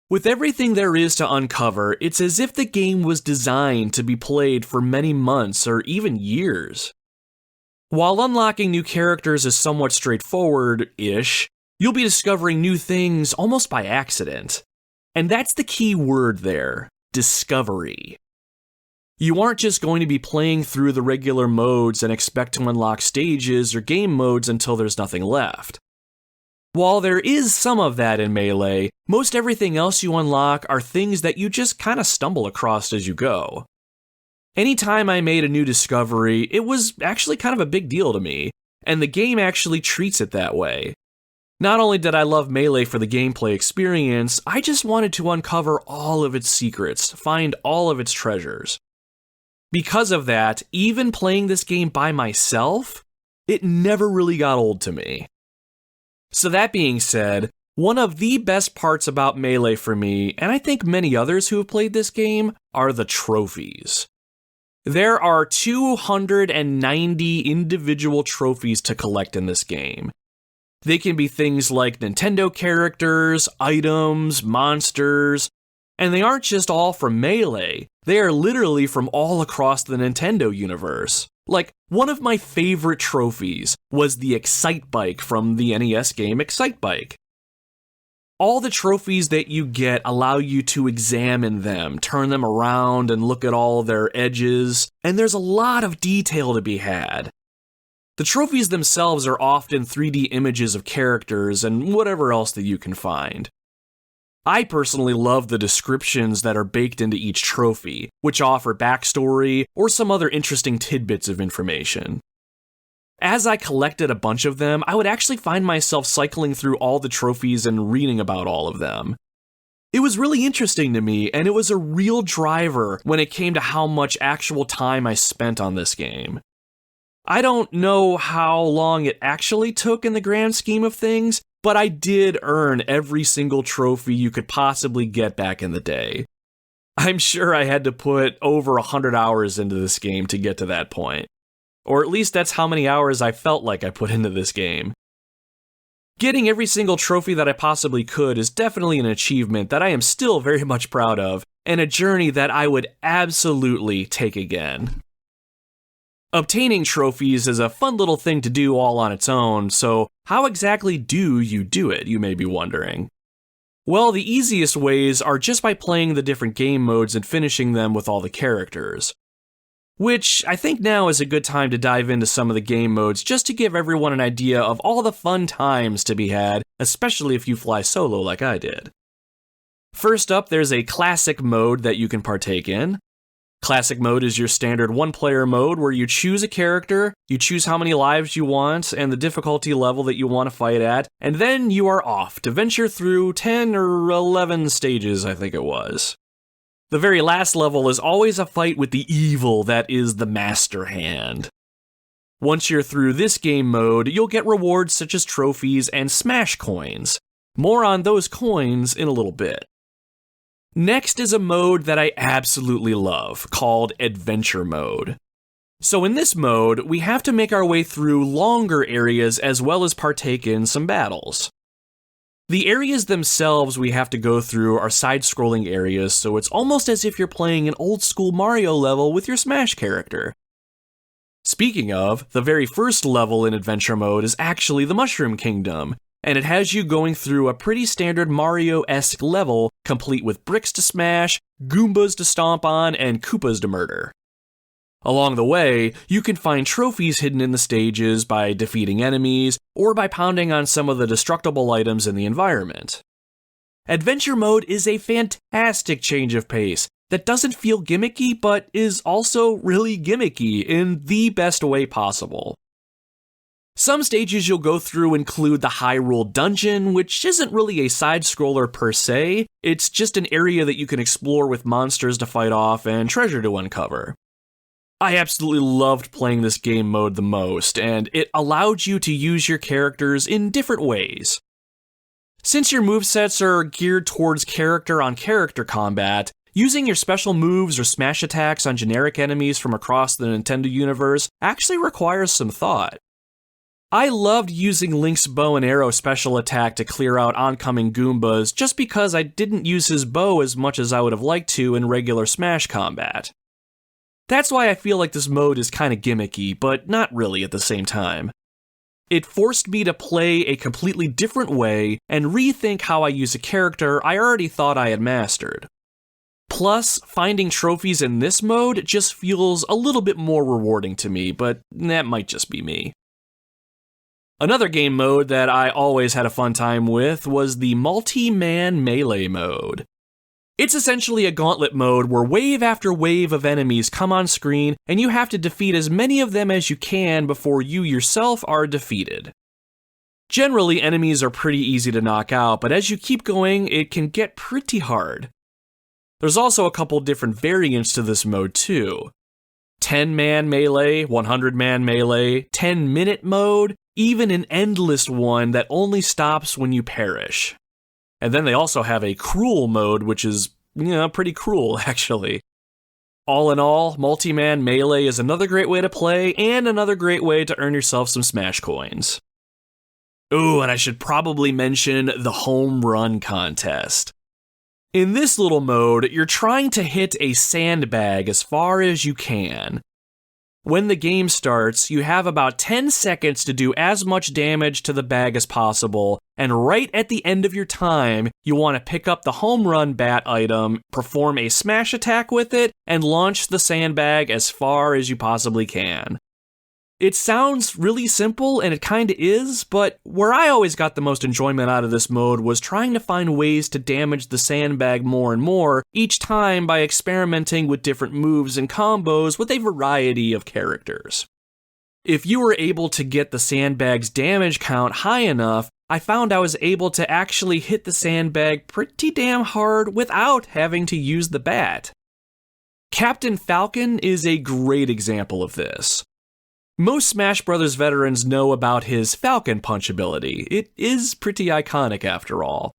With everything there is to uncover, it's as if the game was designed to be played for many months or even years. While unlocking new characters is somewhat straightforward-ish, you'll be discovering new things almost by accident. And that's the key word there, discovery. You aren't just going to be playing through the regular modes and expect to unlock stages or game modes until there's nothing left. While there is some of that in Melee, most everything else you unlock are things that you just kind of stumble across as you go. Anytime I made a new discovery, it was actually kind of a big deal to me, and the game actually treats it that way. Not only did I love Melee for the gameplay experience, I just wanted to uncover all of its secrets, find all of its treasures. Because of that, even playing this game by myself, it never really got old to me. So that being said, one of the best parts about Melee for me, and I think many others who have played this game, are the trophies. There are 290 individual trophies to collect in this game. They can be things like Nintendo characters, items, monsters, and they aren't just all from Melee, they are literally from all across the Nintendo universe. Like, one of my favorite trophies was the Excite Bike from the NES game Excite Bike. All the trophies that you get allow you to examine them, turn them around and look at all their edges, and there's a lot of detail to be had. The trophies themselves are often 3D images of characters and whatever else that you can find. I personally love the descriptions that are baked into each trophy, which offer backstory or some other interesting tidbits of information. As I collected a bunch of them, I would actually find myself cycling through all the trophies and reading about all of them. It was really interesting to me, and it was a real driver when it came to how much actual time I spent on this game. I don't know how long it actually took in the grand scheme of things, but I did earn every single trophy you could possibly get back in the day. I'm sure I had to put over 100 hours into this game to get to that point. Or at least that's how many hours I felt like I put into this game. Getting every single trophy that I possibly could is definitely an achievement that I am still very much proud of, and a journey that I would absolutely take again. Obtaining trophies is a fun little thing to do all on its own, so how exactly do you do it, you may be wondering? Well, the easiest ways are just by playing the different game modes and finishing them with all the characters. Which I think now is a good time to dive into some of the game modes just to give everyone an idea of all the fun times to be had, especially if you fly solo like I did. First up, there's a classic mode that you can partake in. Classic mode is your standard one-player mode where you choose a character, you choose how many lives you want, and the difficulty level that you want to fight at, and then you are off to venture through 10 or 11 stages, I think it was. The very last level is always a fight with the evil that is the Master Hand. Once you're through this game mode, you'll get rewards such as trophies and Smash coins. More on those coins in a little bit. Next is a mode that I absolutely love, called Adventure Mode. So in this mode, we have to make our way through longer areas as well as partake in some battles. The areas themselves we have to go through are side-scrolling areas, so it's almost as if you're playing an old-school Mario level with your Smash character. Speaking of, the very first level in Adventure Mode is actually the Mushroom Kingdom, and it has you going through a pretty standard Mario-esque level, complete with bricks to smash, Goombas to stomp on, and Koopas to murder. Along the way, you can find trophies hidden in the stages by defeating enemies, or by pounding on some of the destructible items in the environment. Adventure Mode is a fantastic change of pace that doesn't feel gimmicky, but is also really gimmicky in the best way possible. Some stages you'll go through include the Hyrule Dungeon, which isn't really a side-scroller per se, it's just an area that you can explore with monsters to fight off and treasure to uncover. I absolutely loved playing this game mode the most, and it allowed you to use your characters in different ways. Since your movesets are geared towards character-on-character combat, using your special moves or smash attacks on generic enemies from across the Nintendo universe actually requires some thought. I loved using Link's bow and arrow special attack to clear out oncoming Goombas just because I didn't use his bow as much as I would have liked to in regular Smash combat. That's why I feel like this mode is kinda gimmicky, but not really at the same time. It forced me to play a completely different way and rethink how I use a character I already thought I had mastered. Plus, finding trophies in this mode just feels a little bit more rewarding to me, but that might just be me. Another game mode that I always had a fun time with was the multi-man melee mode. It's essentially a gauntlet mode where wave after wave of enemies come on screen and you have to defeat as many of them as you can before you yourself are defeated. Generally, enemies are pretty easy to knock out, but as you keep going, it can get pretty hard. There's also a couple different variants to this mode too. 10-man melee, 100-man melee, 10-minute mode, even an endless one that only stops when you perish. And then they also have a cruel mode, which is, pretty cruel, actually. All in all, multi-man melee is another great way to play, and another great way to earn yourself some Smash coins. Ooh, and I should probably mention the home run contest. In this little mode, you're trying to hit a sandbag as far as you can. When the game starts, you have about 10 seconds to do as much damage to the bag as possible, and right at the end of your time, you want to pick up the home run bat item, perform a smash attack with it, and launch the sandbag as far as you possibly can. It sounds really simple, and it kinda is, but where I always got the most enjoyment out of this mode was trying to find ways to damage the sandbag more and more each time by experimenting with different moves and combos with a variety of characters. If you were able to get the sandbag's damage count high enough, I found I was able to actually hit the sandbag pretty damn hard without having to use the bat. Captain Falcon is a great example of this. Most Smash Bros. Veterans know about his Falcon Punch ability. It is pretty iconic after all.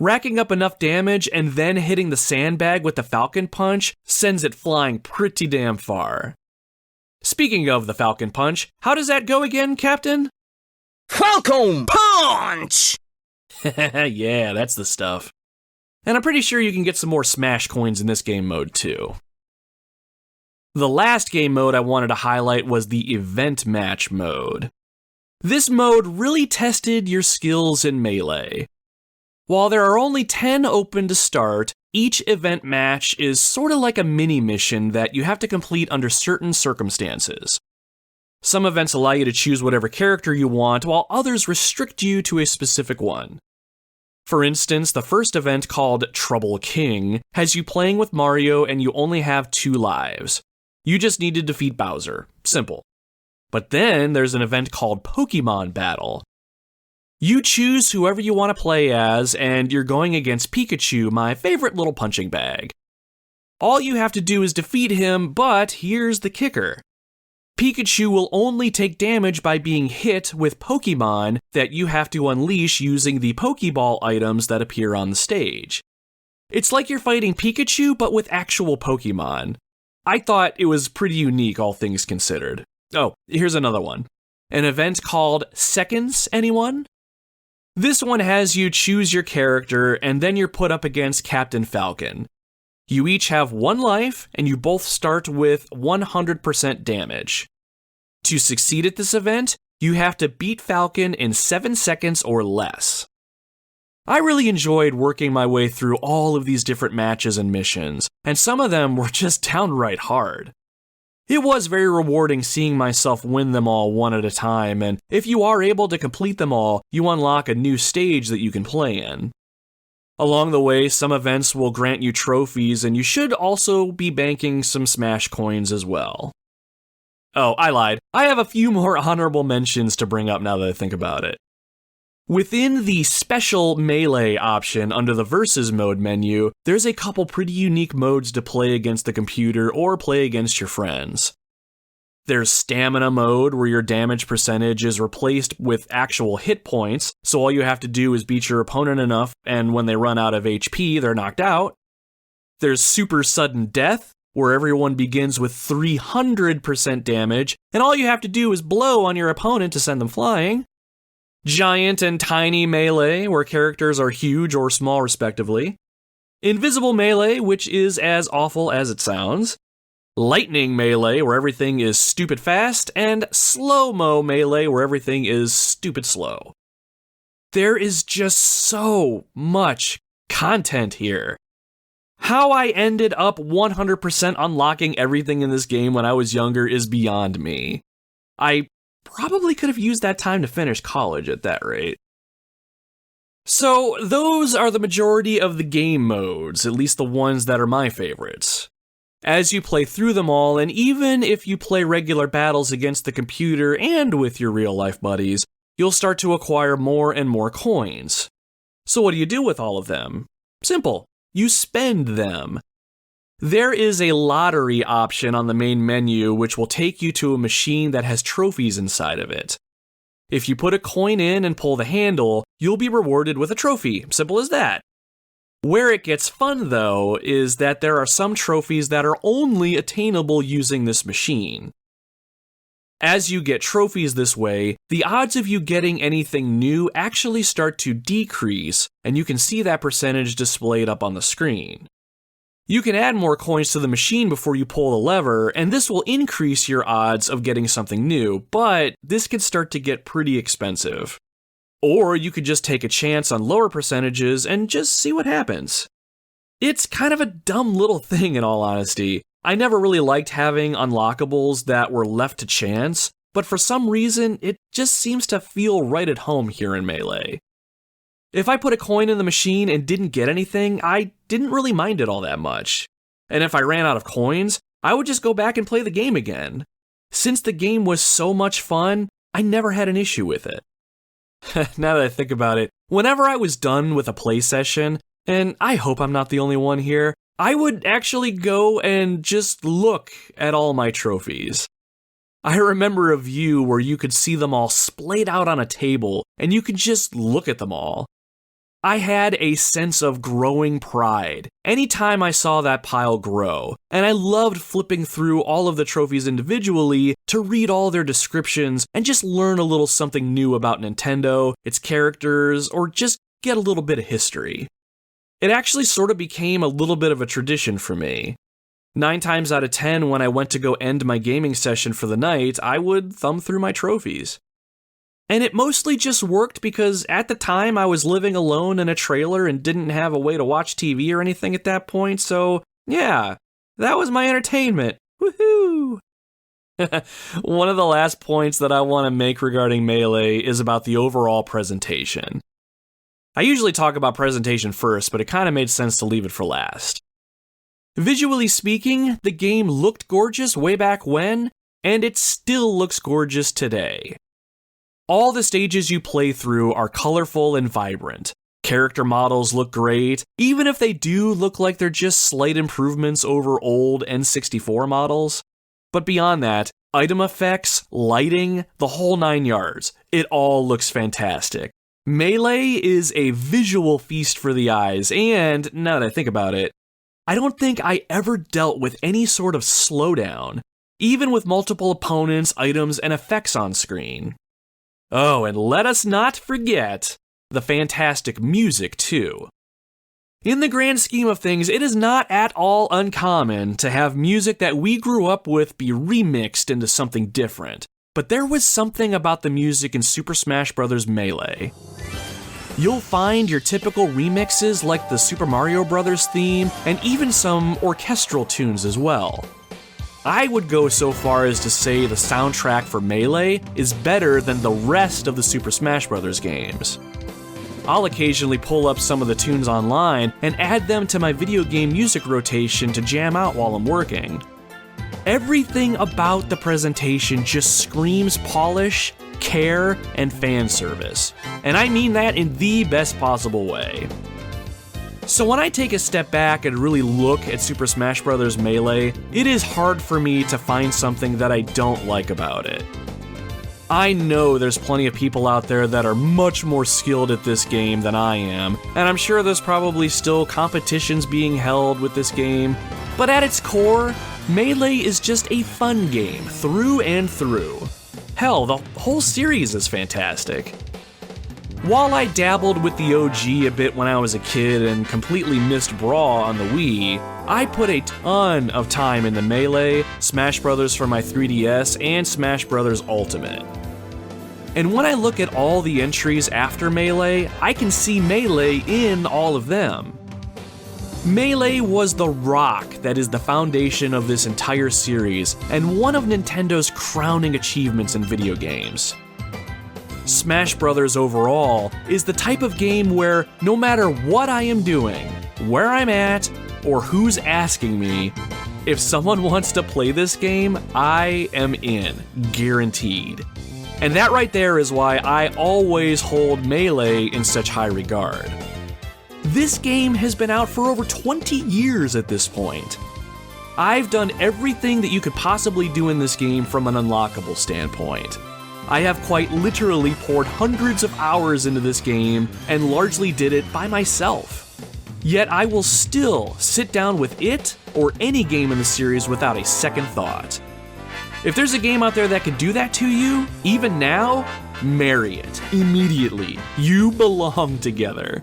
Racking up enough damage and then hitting the sandbag with the Falcon Punch sends it flying pretty damn far. Speaking of the Falcon Punch, how does that go again, Captain? Falcon Punch! Yeah, that's the stuff. And I'm pretty sure you can get some more Smash coins in this game mode too. The last game mode I wanted to highlight was the Event Match mode. This mode really tested your skills in Melee. While there are only 10 open to start, each event match is sorta like a mini-mission that you have to complete under certain circumstances. Some events allow you to choose whatever character you want, while others restrict you to a specific one. For instance, the first event, called Trouble King, has you playing with Mario and you only have 2 lives. You just need to defeat Bowser. Simple. But then there's an event called Pokemon Battle. You choose whoever you want to play as, and you're going against Pikachu, my favorite little punching bag. All you have to do is defeat him, but here's the kicker. Pikachu will only take damage by being hit with Pokemon that you have to unleash using the Pokeball items that appear on the stage. It's like you're fighting Pikachu, but with actual Pokemon. I thought it was pretty unique, all things considered. Oh, here's another one. An event called Seconds, anyone? This one has you choose your character, and then you're put up against Captain Falcon. You each have 1 life, and you both start with 100% damage. To succeed at this event, you have to beat Falcon in 7 seconds or less. I really enjoyed working my way through all of these different matches and missions, and some of them were just downright hard. It was very rewarding seeing myself win them all one at a time, and if you are able to complete them all, you unlock a new stage that you can play in. Along the way, some events will grant you trophies, and you should also be banking some Smash coins as well. Oh, I lied. I have a few more honorable mentions to bring up now that I think about it. Within the special melee option under the versus mode menu, there's a couple pretty unique modes to play against the computer or play against your friends. There's stamina mode, where your damage percentage is replaced with actual hit points, so all you have to do is beat your opponent enough, and when they run out of HP, they're knocked out. There's super sudden death, where everyone begins with 300% damage, and all you have to do is blow on your opponent to send them flying. Giant and tiny melee, where characters are huge or small respectively. Invisible melee, which is as awful as it sounds. Lightning melee, where everything is stupid fast, and slow-mo melee, where everything is stupid slow. There is just so much content here. How I ended up 100% unlocking everything in this game when I was younger is beyond me. I probably could have used that time to finish college at that rate. So, those are the majority of the game modes, at least the ones that are my favorites. As you play through them all, and even if you play regular battles against the computer and with your real-life buddies, you'll start to acquire more and more coins. So what do you do with all of them? Simple. You spend them. There is a lottery option on the main menu which will take you to a machine that has trophies inside of it. If you put a coin in and pull the handle, you'll be rewarded with a trophy. Simple as that. Where it gets fun, though, is that there are some trophies that are only attainable using this machine. As you get trophies this way, the odds of you getting anything new actually start to decrease, and you can see that percentage displayed up on the screen. You can add more coins to the machine before you pull the lever, and this will increase your odds of getting something new, but this can start to get pretty expensive. Or you could just take a chance on lower percentages and just see what happens. It's kind of a dumb little thing in all honesty. I never really liked having unlockables that were left to chance, but for some reason it just seems to feel right at home here in Melee. If I put a coin in the machine and didn't get anything, I didn't really mind it all that much. And if I ran out of coins, I would just go back and play the game again. Since the game was so much fun, I never had an issue with it. Now that I think about it, whenever I was done with a play session, and I hope I'm not the only one here, I would actually go and just look at all my trophies. I remember a view where you could see them all splayed out on a table, and you could just look at them all. I had a sense of growing pride anytime I saw that pile grow, and I loved flipping through all of the trophies individually to read all their descriptions and just learn a little something new about Nintendo, its characters, or just get a little bit of history. It actually sort of became a little bit of a tradition for me. 9 times out of 10, when I went to go end my gaming session for the night, I would thumb through my trophies. And it mostly just worked because at the time I was living alone in a trailer and didn't have a way to watch TV or anything at that point, so yeah, that was my entertainment. Woohoo! One of the last points that I want to make regarding Melee is about the overall presentation. I usually talk about presentation first, but it kind of made sense to leave it for last. Visually speaking, the game looked gorgeous way back when, and it still looks gorgeous today. All the stages you play through are colorful and vibrant. Character models look great, even if they do look like they're just slight improvements over old N64 models. But beyond that, item effects, lighting, the whole 9 yards, it all looks fantastic. Melee is a visual feast for the eyes, and now that I think about it, I don't think I ever dealt with any sort of slowdown, even with multiple opponents, items, and effects on screen. Oh, and let us not forget the fantastic music, too. In the grand scheme of things, it is not at all uncommon to have music that we grew up with be remixed into something different, but there was something about the music in Super Smash Bros. Melee. You'll find your typical remixes like the Super Mario Bros. Theme, and even some orchestral tunes as well. I would go so far as to say the soundtrack for Melee is better than the rest of the Super Smash Bros. Games. I'll occasionally pull up some of the tunes online and add them to my video game music rotation to jam out while I'm working. Everything about the presentation just screams polish, care, and fan service. And I mean that in the best possible way. So when I take a step back and really look at Super Smash Bros. Melee, it is hard for me to find something that I don't like about it. I know there's plenty of people out there that are much more skilled at this game than I am, and I'm sure there's probably still competitions being held with this game, but at its core, Melee is just a fun game, through and through. Hell, the whole series is fantastic. While I dabbled with the OG a bit when I was a kid and completely missed Brawl on the Wii, I put a ton of time into Melee, Smash Bros. For my 3DS, and Smash Bros. Ultimate. And when I look at all the entries after Melee, I can see Melee in all of them. Melee was the rock that is the foundation of this entire series, and one of Nintendo's crowning achievements in video games. Smash Bros. Overall is the type of game where no matter what I am doing, where I'm at, or who's asking me, if someone wants to play this game, I am in, guaranteed. And that right there is why I always hold Melee in such high regard. This game has been out for over 20 years at this point. I've done everything that you could possibly do in this game from an unlockable standpoint. I have quite literally poured hundreds of hours into this game and largely did it by myself. Yet I will still sit down with it or any game in the series without a second thought. If there's a game out there that could do that to you, even now, marry it immediately. You belong together.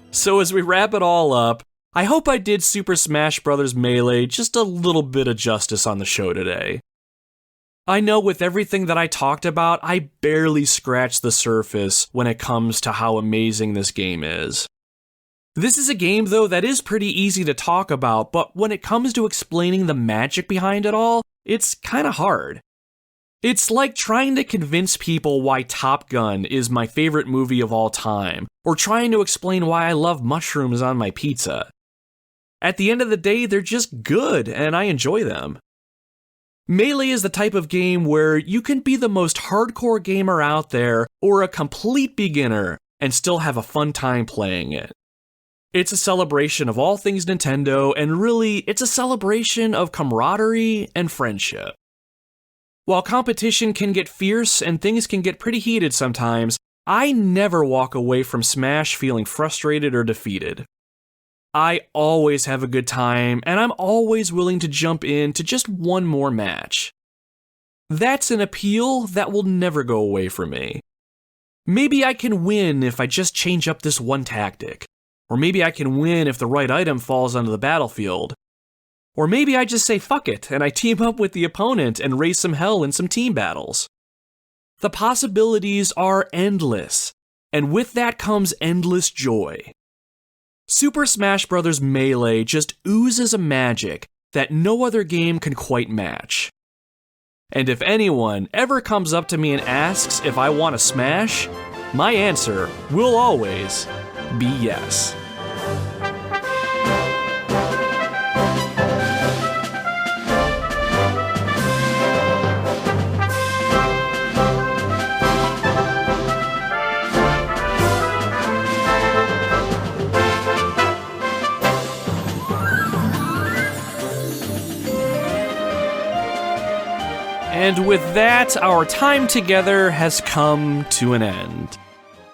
So as we wrap it all up, I hope I did Super Smash Bros. Melee just a little bit of justice on the show today. I know with everything that I talked about, I barely scratched the surface when it comes to how amazing this game is. This is a game, though, that is pretty easy to talk about, but when it comes to explaining the magic behind it all, it's kinda hard. It's like trying to convince people why Top Gun is my favorite movie of all time, or trying to explain why I love mushrooms on my pizza. At the end of the day, they're just good, and I enjoy them. Melee is the type of game where you can be the most hardcore gamer out there or a complete beginner and still have a fun time playing it. It's a celebration of all things Nintendo, and really, it's a celebration of camaraderie and friendship. While competition can get fierce and things can get pretty heated sometimes, I never walk away from Smash feeling frustrated or defeated. I always have a good time, and I'm always willing to jump in to just one more match. That's an appeal that will never go away from me. Maybe I can win if I just change up this one tactic. Or maybe I can win if the right item falls onto the battlefield. Or maybe I just say fuck it and I team up with the opponent and raise some hell in some team battles. The possibilities are endless, and with that comes endless joy. Super Smash Bros. Melee just oozes a magic that no other game can quite match. And if anyone ever comes up to me and asks if I want to smash, my answer will always be yes. And with that, our time together has come to an end.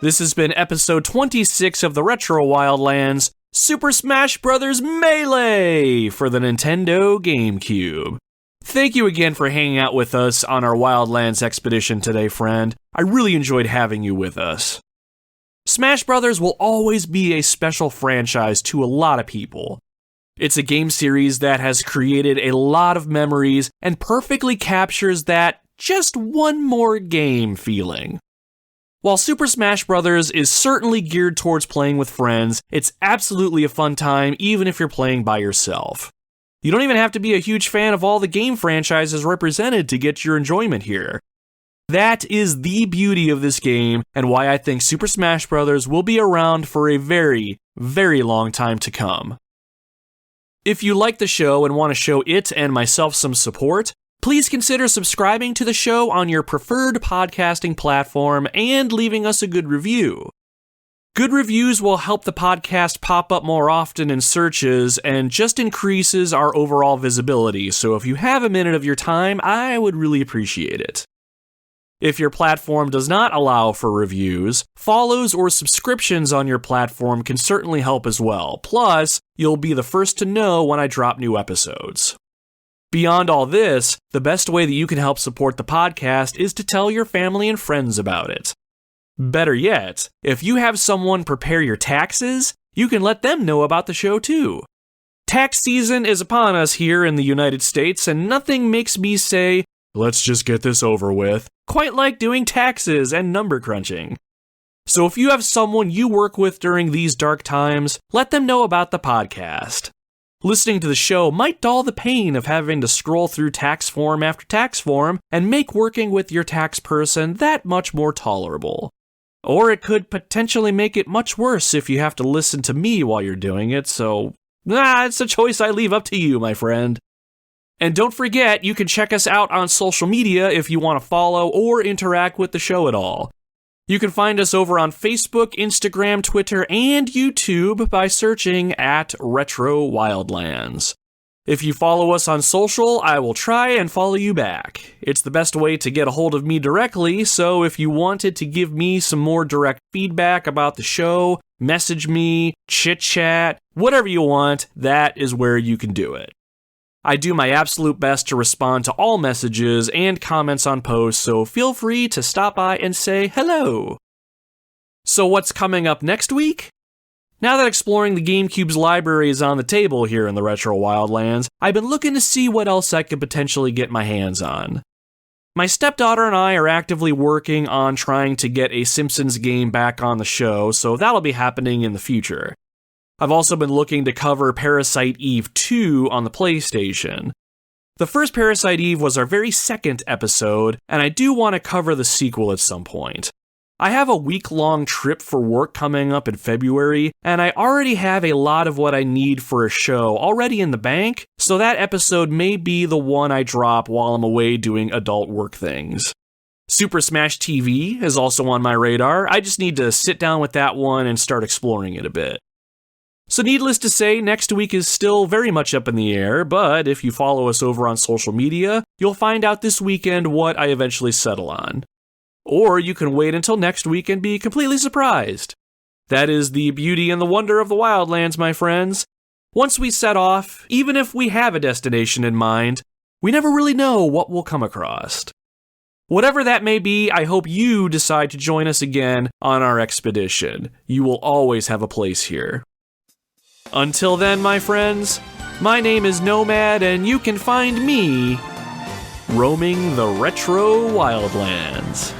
This has been episode 26 of the Retro Wildlands, Super Smash Bros. Melee for the Nintendo GameCube. Thank you again for hanging out with us on our Wildlands expedition today, friend. I really enjoyed having you with us. Smash Bros. Will always be a special franchise to a lot of people. It's a game series that has created a lot of memories and perfectly captures that just one more game feeling. While Super Smash Bros. Is certainly geared towards playing with friends, it's absolutely a fun time even if you're playing by yourself. You don't even have to be a huge fan of all the game franchises represented to get your enjoyment here. That is the beauty of this game and why I think Super Smash Bros. Will be around for a very, very long time to come. If you like the show and want to show it and myself some support, please consider subscribing to the show on your preferred podcasting platform and leaving us a good review. Good reviews will help the podcast pop up more often in searches and just increases our overall visibility, so if you have a minute of your time, I would really appreciate it. If your platform does not allow for reviews, follows or subscriptions on your platform can certainly help as well. Plus, you'll be the first to know when I drop new episodes. Beyond all this, the best way that you can help support the podcast is to tell your family and friends about it. Better yet, if you have someone prepare your taxes, you can let them know about the show too. Tax season is upon us here in the United States, and nothing makes me say, let's just get this over with, quite like doing taxes and number crunching. So if you have someone you work with during these dark times, let them know about the podcast. Listening to the show might dull the pain of having to scroll through tax form after tax form and make working with your tax person that much more tolerable. Or it could potentially make it much worse if you have to listen to me while you're doing it, so it's a choice I leave up to you, my friend. And don't forget, you can check us out on social media if you want to follow or interact with the show at all. You can find us over on Facebook, Instagram, Twitter, and YouTube by searching at Retro Wildlands. If you follow us on social, I will try and follow you back. It's the best way to get a hold of me directly, so if you wanted to give me some more direct feedback about the show, message me, chit-chat, whatever you want, that is where you can do it. I do my absolute best to respond to all messages and comments on posts, so feel free to stop by and say hello. So what's coming up next week? Now that exploring the GameCube's library is on the table here in the Retro Wildlands, I've been looking to see what else I could potentially get my hands on. My stepdaughter and I are actively working on trying to get a Simpsons game back on the show, so that'll be happening in the future. I've also been looking to cover Parasite Eve 2 on the PlayStation. The first Parasite Eve was our very second episode, and I do want to cover the sequel at some point. I have a week-long trip for work coming up in February, and I already have a lot of what I need for a show already in the bank, so that episode may be the one I drop while I'm away doing adult work things. Super Smash TV is also on my radar. I just need to sit down with that one and start exploring it a bit. So needless to say, next week is still very much up in the air, but if you follow us over on social media, you'll find out this weekend what I eventually settle on. Or you can wait until next week and be completely surprised. That is the beauty and the wonder of the Wildlands, my friends. Once we set off, even if we have a destination in mind, we never really know what we'll come across. Whatever that may be, I hope you decide to join us again on our expedition. You will always have a place here. Until then, my friends, my name is Nomad, and you can find me roaming the Retro Wildlands.